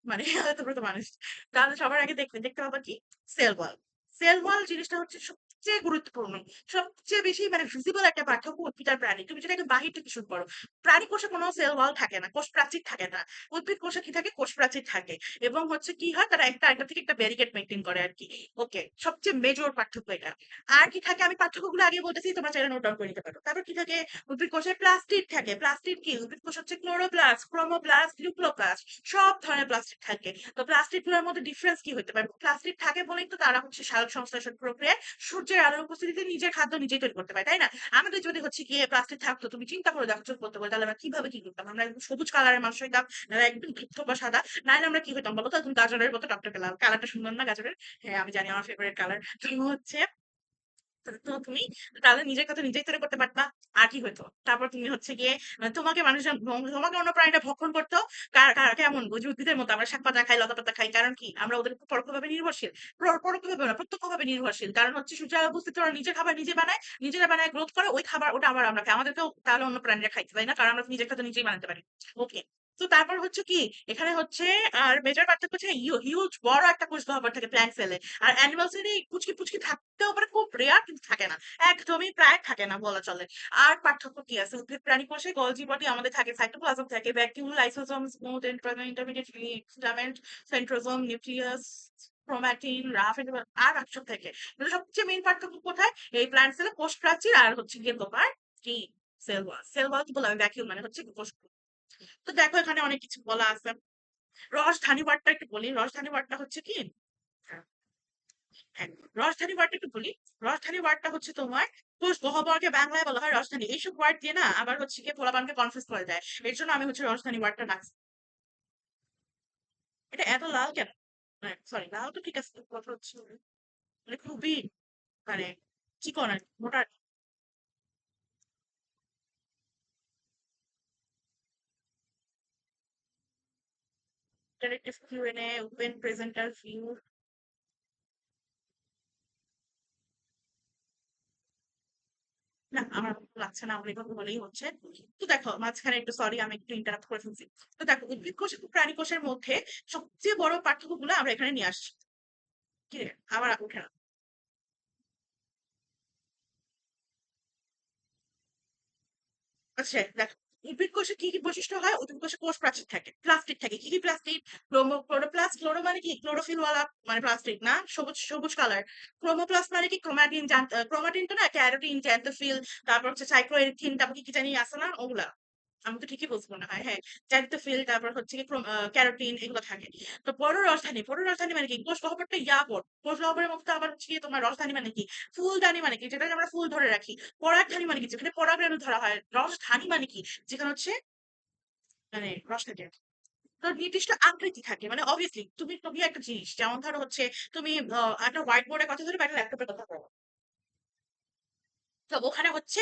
মানে তোমরা তো মানুষ, তাহলে সবার আগে দেখতে দেখতে হবে কি, সেল ওয়াল। সেল ওয়াল জিনিসটা হচ্ছে সবচেয়ে গুরুত্বপূর্ণ, সবচেয়ে বেশি মানে ভিজিবল একটা পার্থক্য উদ্ভিদ আর প্রাণী। তুমি যেটাকে বাহির থেকে শুরু করো, প্রাণী কোষে কোনো সেল ওয়াল থাকে না, কোষ প্রাচীর থাকে না। উদ্ভিদ কোষে কি থাকে, কোষ প্রাচীর থাকে। এবং হচ্ছে কি হয়, তারা একটা থেকে একটা ব্যারিকেড মেনটেন করে আর কি। ওকে, সবচেয়ে মেজর পার্থক্য এটা। আর কি থাকে, আমি পার্থক্যগুলো আগে বলতেছি, তোমরা চাইলে নোট ডাউন করে নিতে পারো। তারপর কি থাকে, উদ্ভিদ কোষে প্লাস্টিড থাকে। প্লাস্টিড কি, উদ্ভিদ কোষ হচ্ছে ক্লোরোপ্লাস্ট, ক্রোমোপ্লাস্ট, লিউক্লোপ্লাস্ট, সব ধরনের প্লাস্টিক থাকে। তো প্লাস্টিক গুলোর মধ্যে ডিফারেন্স কি হতে পারে? প্লাস্টিক থাকে বলেই তো তারা হচ্ছে সালোক সংশ্লেষণ প্রক্রিয়ায় সূর্যের আলোর উপস্থিতিতে নিজের খাদ্য নিজেই তৈরি করতে পারে, তাই না? আমাদের যদি হচ্ছে গিয়ে প্লাস্টিক থাকতো, তুমি চিন্তা করে দেখো, চোখ করতে বলে, তাহলে আমরা কিভাবে কি করতাম? আমরা একদম সবুজ কালারের মানুষ হইতাম, নাহলে একদম ধূপ বা সাদা, নাহলে আমরা কি হইতাম বলো তো, একদম গাজরের মতো টকটকে লাল। কালারটা সুন্দর না গাজরের? হ্যাঁ, আমি জানি, আমার ফেভারিট কালার। তো হচ্ছে, তো তুমি তাহলে নিজের কথা নিজেই তৈরি করতে পারতা। আর কি হইতো? তারপর তুমি হচ্ছে গিয়ে তোমাকে মানুষজন তোমাকে অন্য প্রাণীরা ভক্ষণ করতো। কেমন, ওই যে উদ্ভিদের মতো আমরা শাক পাতা খাই, লতা পাতা খাই, কারণ কি আমরা ওদের উপর পরোক্ষভাবে নির্ভরশীল। পরোক্ষভাবে না, প্রত্যক্ষভাবে নির্ভরশীল, কারণ হচ্ছে সূর্যের উপস্থিত ওরা নিজের খাবার নিজে বানায়, নিজেরা বানায়, গ্রোথ করে, ওই খাবার ওটা আবার আমরা খাই। আমাদেরকেও তাহলে অন্য প্রাণীরা খাইতে, তাই না? কারণ আমরা তো নিজের খাদ্য নিজেই বানাতে পারি। ওকে, তো তারপর হচ্ছে কি, এখানে হচ্ছে আর মেজর পার্থক্য হচ্ছে হিউজ বড় একটা কোষ গহ্বর থাকে প্ল্যান্ট সেলে। আর অ্যানিমাল সেলে পুচকি পুচকি থাকতেও পারে, খুব রেয়ার, কিন্তু থাকে না, একদমই প্রায় থাকে না বলা চলে। আর পার্থক্য কি আছে, উদ্ভিদ প্রাণী কোষে গলজি বডি আমাদের থাকে, সাইটোপ্লাজম থাকে, vacuole, lysosome, smooth intermediate filament, centrosome, nucleus, chromatin, আর বাকি থাকে। কিন্তু সবচেয়ে মেইন পার্থক্য কোথায়, এই প্ল্যান্ট সেলে কোষ প্রাচীর আর হচ্ছে গিয়ে তোমার কি, সেল ওয়াল। সেল ওয়াল কি বললাম, ভ্যাকুইল মানে হচ্ছে কোষ। তো দেখো এখানে অনেক কিছু বলা আছে। রসধানি ওয়ার্ডটা একটু বলি, রসধানি ওয়ার্ডটা হচ্ছে কি, হ্যাঁ, রাজধানী ওয়ার্ডটা একটু বলি। রাজধানী ওয়ার্ডটা হচ্ছে তোমার, কোষ গহ্বরকে বাংলায় বলা হয় রাজধানী। এইসব ওয়ার্ড দিয়ে না আবার হচ্ছে গিয়ে পোলাপানকে কনফিউজ করে দেয়, এর জন্য আমি হচ্ছে রাজধানী ওয়ার্ডটা রাখছি। এটা এত লাল কেন? সরি, লাল তো ঠিক আছে, কথা হচ্ছে মানে খুবই মানে চিকন আর কি, মোটা। Interactive QnA, open presenter view. না, আমার লাগছে না, আমার এভাবে বলেই হচ্ছে। তো দেখো মাঝখানে একটু সরি, আমি একটু ইন্টারাপ্ট করে ফেলছি। তো দেখো উদ্ভিদ কোষ এবং প্রাণী কোষের মধ্যে সবচেয়ে বড় পার্থক্য গুলো আমরা এখানে নিয়ে আসছি। কি রে আবার উঠে না। আচ্ছা দেখ, উদ্ভিদ কোষে কি কি বৈশিষ্ট্য হয়? উদ্ভিদ কোষে কোষ প্রাচীর থাকে, প্লাস্টিক থাকে। কি কি প্লাস্টিক? ক্লোরোপ্লাস্ট, ক্লোরো মানে কি ক্লোরোফিল ওয়ালা মানে প্লাস্টিক না, সবুজ সবুজ কালার। ক্রোমোপ্লাস্ট মানে কি ক্রোমাটিন, ক্রোমাটিন তো না, ক্যারোটিন, জ্যান্থোফিল, তারপর হচ্ছে সাইক্লোএরিথিন, তারপর কি কি জানি আছে না ওগুলা। আমি তো ঠিকই বলছি মনে হয়, হ্যাঁ। জ্যান্থোফিল, তারপর হচ্ছে কি ক্যারোটিন, এগুলো থাকে। তো পর রাজধানী, পর রাজধানী মানে কি কোষ গহ্বরটা ইয়া পর, কোষ গহ্বরের মধ্যে আবার হচ্ছে কি তোমার রাজধানী মানে কি ফুলদানি মানে কি যেটাকে আমরা ফুল ধরে রাখি। পরাগধানী মানে কি যেখানে পরাগরেণু ধরা হয়। রসধানী মানে কি যেখানে হচ্ছে মানে রস থাকে। তো নির্দিষ্ট আকৃতি থাকে, মানে অবভিয়াসলি তুমি তুমি একটা জিনিস যেমন ধরো হচ্ছে তুমি একটা হোয়াইট বোর্ডের কথা ধরো বা একটা ল্যাপটপের কথা বলো, তো ওখানে হচ্ছে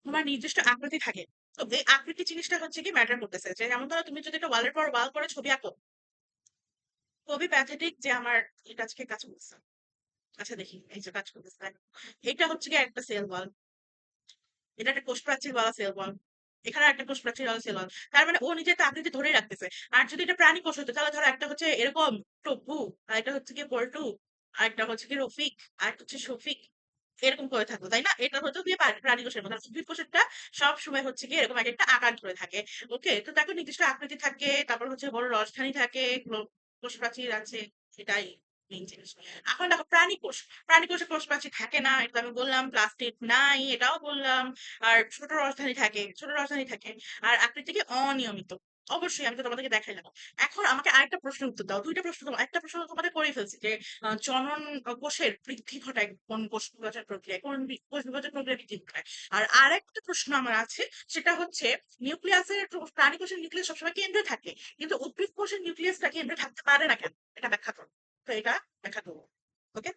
তোমার নির্দিষ্ট আকৃতি থাকে। তো এই আকৃতি জিনিসটা হচ্ছে কি ম্যাটার করতেছে, যে যেমন ধরো তুমি যদি একটা ওয়ালের পর ওয়াল করে ছবি আঁকো, খুবই প্যাথেটিক যে আমার এটা আজকে কাজ করতেছে। আচ্ছা দেখি এই যে কাজ করতেছে। এটা হচ্ছে কি একটা সেল ওয়াল, এটা একটা কোষ প্রাচীর ওয়ালা সেল ওয়াল, এখানে একটা কোষ প্রাচীর ওয়ালা সেল ওয়াল। তার মানে ও নিজে একটা আকৃতি ধরে রাখতেছে। আর যদি এটা প্রাণী কোষ হতো তাহলে ধরো একটা হচ্ছে এরকম টপু, আর একটা হচ্ছে কি পল্টু, আর একটা হচ্ছে কি রফিক, আর একটা হচ্ছে শফিক, এরকম করে থাকতো তাই না? এটা হচ্ছে কি প্রাণী কোষের মধ্যে। আর উদ্ভিদ কোষেরটা সব সময় হচ্ছে কি এরকম এক একটা আকার ধরে থাকে। ওকে, তো তাকে নির্দিষ্ট আকৃতি থাকে, তারপর হচ্ছে বড় রসখানি থাকে, কোষ প্রাচীর আছে, এটাই মেইন জিনিস। এখন দেখো প্রাণী কোষ, প্রাণী কোষে কোষ প্রাচীর থাকে না, এটা তো আমি বললাম। প্লাস্টিক নাই, এটাও বললাম। আর ছোট রসধানী থাকে, ছোট রসধানী থাকে। আর আকৃতি কি অনিয়মিত। অবশ্যই আমি তো তোমাদেরকে দেখাইলাম। এখন আমাকে আরেকটা প্রশ্নের উত্তর দাও, দুইটা প্রশ্ন একটা প্রশ্ন তোমাদের করে ফেলছি যে জনন কোষের বৃদ্ধি ঘটায় কোন কোষ বিভাজন প্রক্রিয়ায়, কোন কোষ বিভাজন প্রক্রিয়া বৃদ্ধি ঘটায়। আর আরেকটা প্রশ্ন আমার আছে, সেটা হচ্ছে নিউক্লিয়াসের, প্রাণী কোষের নিউক্লিয়াস সবসময় কেন্দ্রে থাকে, কিন্তু উদ্ভিদ কোষের নিউক্লিয়াসটা কেন্দ্রে থাকতে পারে না কেন? এটা ব্যাখ্যা করো। তো এটা ব্যাখ্যা করবো। ওকে,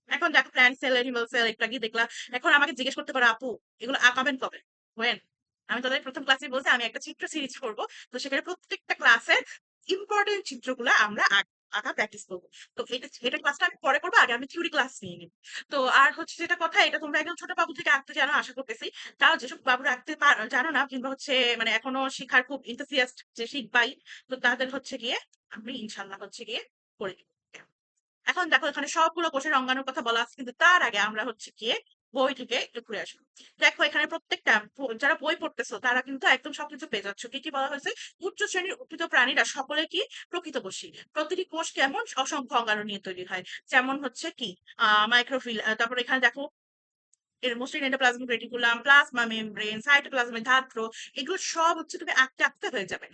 এখন দেখো প্ল্যান্ট সেল, অ্যানিমাল সেল, একটু আগে দেখলা। এখন আমাকে জিজ্ঞেস করতে পারো আপু এগুলো আঁকাবেন কবে? ওয়েন? আমি তাদের প্রথম ক্লাসে বলছি আমি একটা চিত্র সিরিজ করবো। তো সেখানে প্রত্যেকটা ক্লাসের ইম্পর্টেন্ট চিত্রগুলো আমরা আঁকা প্র্যাকটিস করবো। তো এটা এটা ক্লাসটা আমি পরে করবো, আগে আমি থিওরি ক্লাস নিয়ে নিবো। তো আর হচ্ছে যেটা কথা, এটা তোমরা একদম ছোট বাবু থেকে আঁকতে জানো আশা করতেছি। তাও যেসব বাবুরা আঁকতে জানো না, কিংবা হচ্ছে মানে এখনো শেখার খুব ইন্টাসিয়াস্ট যে শিখবাই, তো তাদের হচ্ছে গিয়ে আমি ইনশাল্লাহ হচ্ছে গিয়ে করে দিবো। এখন দেখো এখানে সবগুলো কোষের অঙ্গাণুর কথা বলা আছে, কিন্তু তার আগে আমরা হচ্ছে গিয়ে বই থেকে একটু ঘুরে আসবো। দেখো এখানে প্রত্যেকটা যারা বই পড়তেছো তারা কিন্তু একদম সবকিছু পেয়ে যাচ্ছ। কি কি বলা হয়েছে? উচ্চ শ্রেণীর উদ্ভিদ প্রাণীরা সকলে কি প্রকৃতপোষী। প্রতিটি কোষ কেমন অসংখ্য অঙ্গাণু নিয়ে তৈরি হয়। যেমন হচ্ছে কি মাইক্রোফিল, তারপর এখানে দেখো এর মসৃণ endoplasmic reticulum, plasma membrane, cytoplasmic ধাত্র, এগুলো সব হচ্ছে তুমি আঁকতে আঁকতে হয়ে যাবে।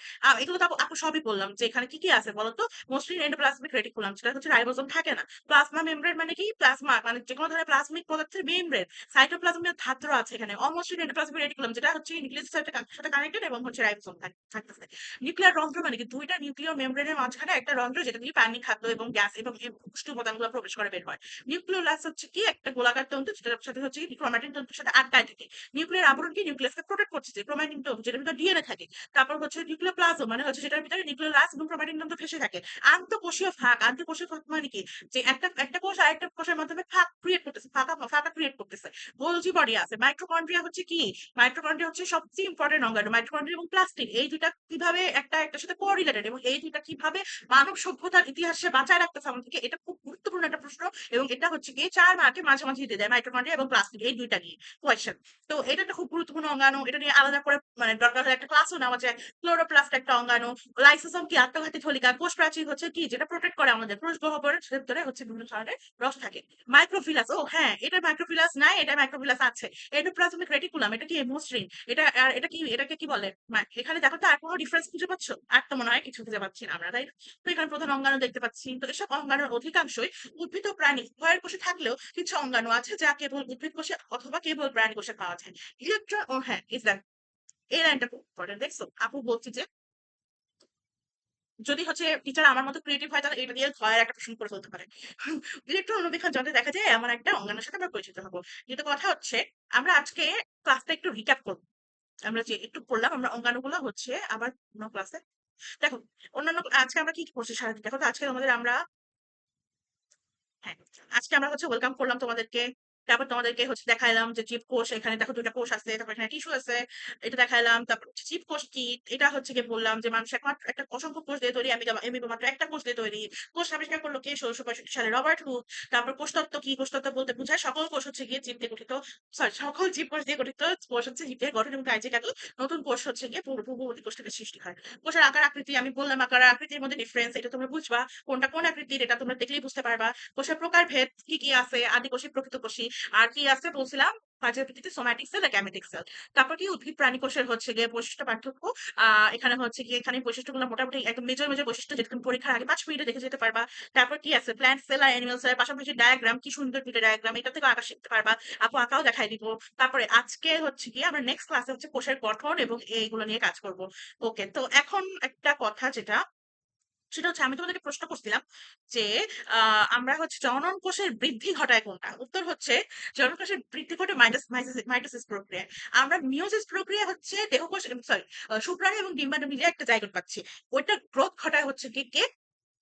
এগুলো তো আপু সবই বললাম যে এখানে কি কি আছে বলতো। মসৃণ এন্ডোপ্লাজমিক রেটিকুলাম, সেটা হচ্ছে রাইবোজোম থাকে না। প্লাজমা মেমব্রেন মানে কি প্লাজমা মানে যে কোনো ধরনের প্লাজমিক পদার্থের মেমব্রেন। সাইটোপ্লাজমিক ধাত্র আছে এখানে। অমসৃণ এন্ডোপ্লাজমিক রেটিকুলাম যেটা হচ্ছে নিউক্লিয়াসের সাথে কানেক্টেড এবং হচ্ছে রাইবোজোম থাকতেছে। নিউক্লিয়ার রন্ধ্র মানে কি দুইটা নিউক্লিয় মেমব্রেনের মাঝখানে একটা রন্ধ্র, যেটা দিয়ে পানি, খাদ্য এবং গ্যাস এবং এই পুষ্টি উপাদানগুলো প্রবেশ করে বের হয়। নিউক্লিওলাস হচ্ছে কি একটা গোলাকার তন্তু, যেটার সাথে হচ্ছে কি ক্রোমাটিন তন্তুর সাথে আটকায় থাকে। নিউক্লিয়ার আবরণ কি নিউক্লিয়াসকে প্রোটেক্ট করছে, যে ক্রোমাটিন তন্তু যেটার ভিতরে ডিএনএ থাকে। তারপর হচ্ছে নিউক্লিওপ্লাজম মানে হচ্ছে যেটার ভিতরে নিউক্লিওলাস এবং ক্রোমাটিন তন্তু ফেসে থাকে। আন্তঃকোষীয় ফাঁক, আন্তঃকোষীয় ফাঁক মানে কি যে একটা একটা কোষ আরেকটা কোষের মাধ্যমে ফাঁক ক্রিয়েট করতেছে, ফাঁকা ফাঁকা ক্রিয়েট করতেছে। গোলজি বডি আছে। মাইক্রোকন্ড্রিয়া হচ্ছে কি, মাইক্রোকন্ড্রিয়া হচ্ছে সবচেয়ে ইম্পর্টেন্ট অঙ্গাণু। মাইক্রোকন্ড্রিয়া এবং প্লাস্টিক এই দুইটা কিভাবে একটা একটার সাথে কোরিলেটেড, এবং এই দুইটা কিভাবে মানব সভ্যতার ইতিহাসে বাঁচায় রাখতেছে আমাদেরকে, এটা খুব গুরুত্বপূর্ণ একটা প্রশ্ন। এবং এটা হচ্ছে গিয়ে ৪ মার্কে মাঝামাঝি দিয়ে দেয় মাইটোকন্ড্রিয়া এবং প্লাস্টিক এই দুইটা নিয়ে কোয়েশ্চেন। তো এটা একটা খুব গুরুত্বপূর্ণ অঙ্গাণু, এটা নিয়ে আলাদা করে মানে দরকার হলে একটা ক্লাসও নেওয়া যায়। ক্লোরোপ্লাস্ট একটা অঙ্গাণু। লাইসোসোম কি আত্মঘাতী থলিকা। কোষ প্রাচীর হচ্ছে কি যেটা প্রোটেক্ট করে আমাদের কোষ গহ্বরের ভেতরে হচ্ছে বিভিন্ন ধরনের রস থাকে। মাইক্রোফিলাস, ও হ্যাঁ এটা মাইক্রোফিলাস নাই, এটা মাইক্রোফিলাস আছে। এন্ডোপ্লাজমিক রেটিকুলাম এটা কি মসৃণ, এটা আর এটা কি এটাকে কি বলে? এখানে দেখো তো আর কোনো ডিফারেন্স খুঁজে পাচ্ছ? আর তো মনে হয় কিছু খুঁজে পাচ্ছি না আমরা, তাই না? তো এখানে প্রধান অঙ্গাণু দেখতে পাচ্ছি। তো এসব অঙ্গাণুর অধিকাংশই উদ্ভিদ ও প্রাণী উভয়ের কোষে থাকলেও কিছু অঙ্গাণু আছে যা কেবল উদ্ভিদ কোষে অথবা কেবল প্রাণী কোষে পাওয়া যায়। ইলেকট্রন, ও হ্যাঁ এক্সাক্ট, এই লাইনটা খুব ইম্পর্টেন্ট। দেখছো আপু বলছি যে যদি হচ্ছে টিচার আমার মতো ক্রিয়েটিভ হয় তাহলে এটা দিয়ে ভয়ের একটা প্রশ্ন করে ফেলতে পারে। ইলেকট্রন অণুবীক্ষণ যন্ত্রে দেখা যায় এমন একটা অঙ্গাণুর সাথে আমরা পরিচিত হবো। কিন্তু কথা হচ্ছে আমরা আজকে ক্লাসটা একটু রিক্যাপ করবো। আমরা যে একটু পড়লাম আমরা অঙ্গাণুগুলো হচ্ছে আবার অন্য ক্লাসে দেখো। অন্যান্য আজকে আমরা কি কি করছি সারাদিন দেখো তো। আজকে আমাদের আমরা হ্যাঁ, আজকে আমরা হচ্ছে ওয়েলকাম করলাম তোমাদেরকে। তারপর তোমাদেরকে হচ্ছে দেখাইলাম যে জীব কোষ, এখানে দেখো ২ টা কোষ আছে, তারপর এখানে টিস্যু আছে। এটা দেখাইলাম। তারপর হচ্ছে জীব কোষ কি? এটা হচ্ছে গিয়ে বললাম যে মানুষ একমাত্র একটা অসংখ্য কোষ দিয়ে তৈরি, আমি মাত্র একটা কোষ দিয়ে তৈরি। কোষ আবিষ্কার করলো কে? ১৬৬৫ সালে রবার্ট হুক। তারপর কোষতত্ত্ব কি? কোষতত্ত্ব বলতে বোঝায় সকল কোষ হচ্ছে গিয়ে জীব দিয়ে গঠিত, সরি সকল জীবকোষ দিয়ে গঠিত। কোষ হচ্ছে জীবের গঠন এবং কার্যে কাজ। নতুন কোষ হচ্ছে গিয়ে পূর্ববর্তী কোষ থেকে সৃষ্টি হয়। কোষের আকার আকৃতি আমি বললাম, আকার আকৃতির মধ্যে ডিফারেন্স এটা তোমরা বুঝবা, কোনটা কোন আকৃতির এটা তোমরা দেখলেই বুঝতে পারবা। কোষের প্রকারভেদ কি কি আছে, আদিকোষী, প্রকৃতকোষী। আর কি আছে বলছিলাম, কাজের ভিত্তিতে সোম্যাটিক সেল আর গ্যামেটিক সেল। তারপর কি উদ্ভিদ প্রাণী কোষের হচ্ছে গিয়ে বৈশিষ্ট্য পার্থক্য। এখানে হচ্ছে গিয়ে এখানে বৈশিষ্ট্যগুলো মোটামুটি একদম মেজর মেজর বৈশিষ্ট্য, যেটা তুমি পরীক্ষার আগে ৫ মিনিটে দেখে যেতে পারবা। তারপর কি আছে, প্ল্যান্ট সেল আর অ্যানিমাল সেল পাশাপাশি ডায়াগ্রাম, কি সুন্দর দুটো ডায়াগ্রাম, এটা থেকে আঁকা শিখতে পারবা। আপু আঁকাও দেখাই দিব। তারপরে আজকে হচ্ছে গিয়ে আমরা নেক্সট ক্লাসে হচ্ছে কোষের গঠন এবং এইগুলো নিয়ে কাজ করব। ওকে, তো এখন একটা কথা যেটা, সেটা হচ্ছে আমি তোমাদেরকে প্রশ্ন করছিলাম যে আমরা হচ্ছে জনন কোষের বৃদ্ধি ঘটায় কোনটা? উত্তর হচ্ছে জনন কোষের বৃদ্ধি ঘটে মাইটোসিস প্রক্রিয়া। আমরা মিওসিস প্রক্রিয়া হচ্ছে দেহকোষ, সরি, শুক্রাণু এবং ডিম্বাণু মিলে একটা জাইগোট পাচ্ছি। ওইটা গ্রোথ ঘটায় হচ্ছে কি কে?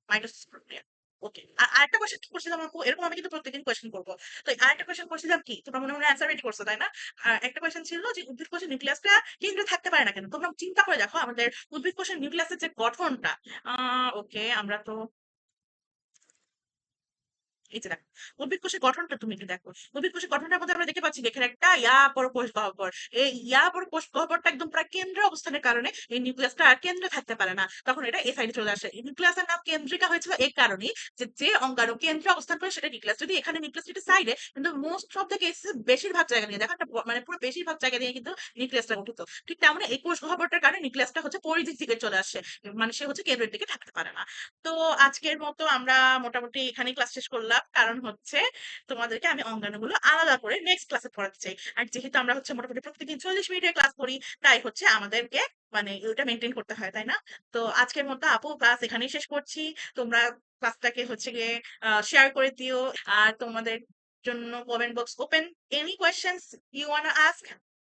মাইটোসিস প্রক্রিয়া। ওকে, আর আরেকটা কোয়েশ্চেন কি করছিলাম আপু, এরকম আমি কিন্তু প্রত্যেকদিন কোয়েশ্চেন করবো। তো আরেকটা কোয়েশ্চেন করছিলাম কি, তোমরা মনে মনে অ্যান্সার রেডি করছো তাই না? একটা কোয়েশ্চেন ছিল যে উদ্ভিদ কোষের নিউক্লিয়াসটা কেন্দ্রে থাকতে পারে না কেন? তোমরা চিন্তা করে দেখো আমাদের উদ্ভিদ কোষের নিউক্লিয়াসের যে গঠনটা। ওকে, আমরা তো এই যে দেখো, উদ্ভিদ কোষের গঠনটা তুমি একটু দেখো। উদ্ভিদ কোষের গঠনটার মধ্যে আমরা দেখতে পাচ্ছি যে এখানে একটা বড় কোষ গহ্বর। এই বড় কোষ গহ্বরটা একদম প্রায় কেন্দ্রে অবস্থানের কারণে এই নিউক্লিয়াসটা আর কেন্দ্রে থাকতে পারে না, তখন এটা এ সাইডে চলে আসে। এই নিউক্লিয়াসের নাম কেন্দ্রিকা হয়েছিল এই কারণেই যে যে অঙ্গাণু কেন্দ্রে অবস্থান করে সেটা নিউক্লিয়াস। যদি এখানে নিউক্লিয়াস সাইডে, কিন্তু মোস্ট অফ দ্য কেসেস বেশিরভাগ জায়গা নিয়ে দেখো একটা মানে পুরো বেশিরভাগ জায়গা নিয়ে কিন্তু নিউক্লিয়াসটা গঠিত। ঠিক তেমন এই কোষ গহ্বরটার কারণে নিউক্লিয়াসটা হচ্ছে পরিধির দিকে চলে আসে, মানে সে হচ্ছে কেন্দ্রের দিকে থাকতে পারে না। তো আজকের মতো আমরা মোটামুটি এখানেই ক্লাস শেষ করলাম, কারণ হচ্ছে তোমাদেরকে আমি অঙ্গাণুগুলো আলাদা করে নেক্সট ক্লাসে পড়াতে চাই। আর যেহেতু আমরা হচ্ছে মোটামুটি প্রতিদিন ৪০ মিনিটের ক্লাস করি, তাই হচ্ছে আমাদেরকে মানে ওটা মেনটেন করতে হয়, তাই না? তো আজকের মতো আপু ক্লাস এখানেই শেষ করছি। তোমরা ক্লাসটাকে হচ্ছে গিয়ে শেয়ার করে দিও। আর তোমাদের জন্য comment box open. Any questions you wanna ask,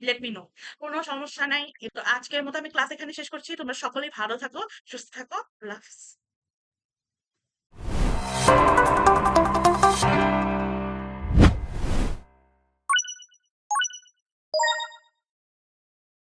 let me know. কোনো সমস্যা নাই। তো আজকের মতো আমি ক্লাস এখানে শেষ করছি। তোমরা সকলেই ভালো থাকো, সুস্থ থাকো। আল্লাহ হাফেজ।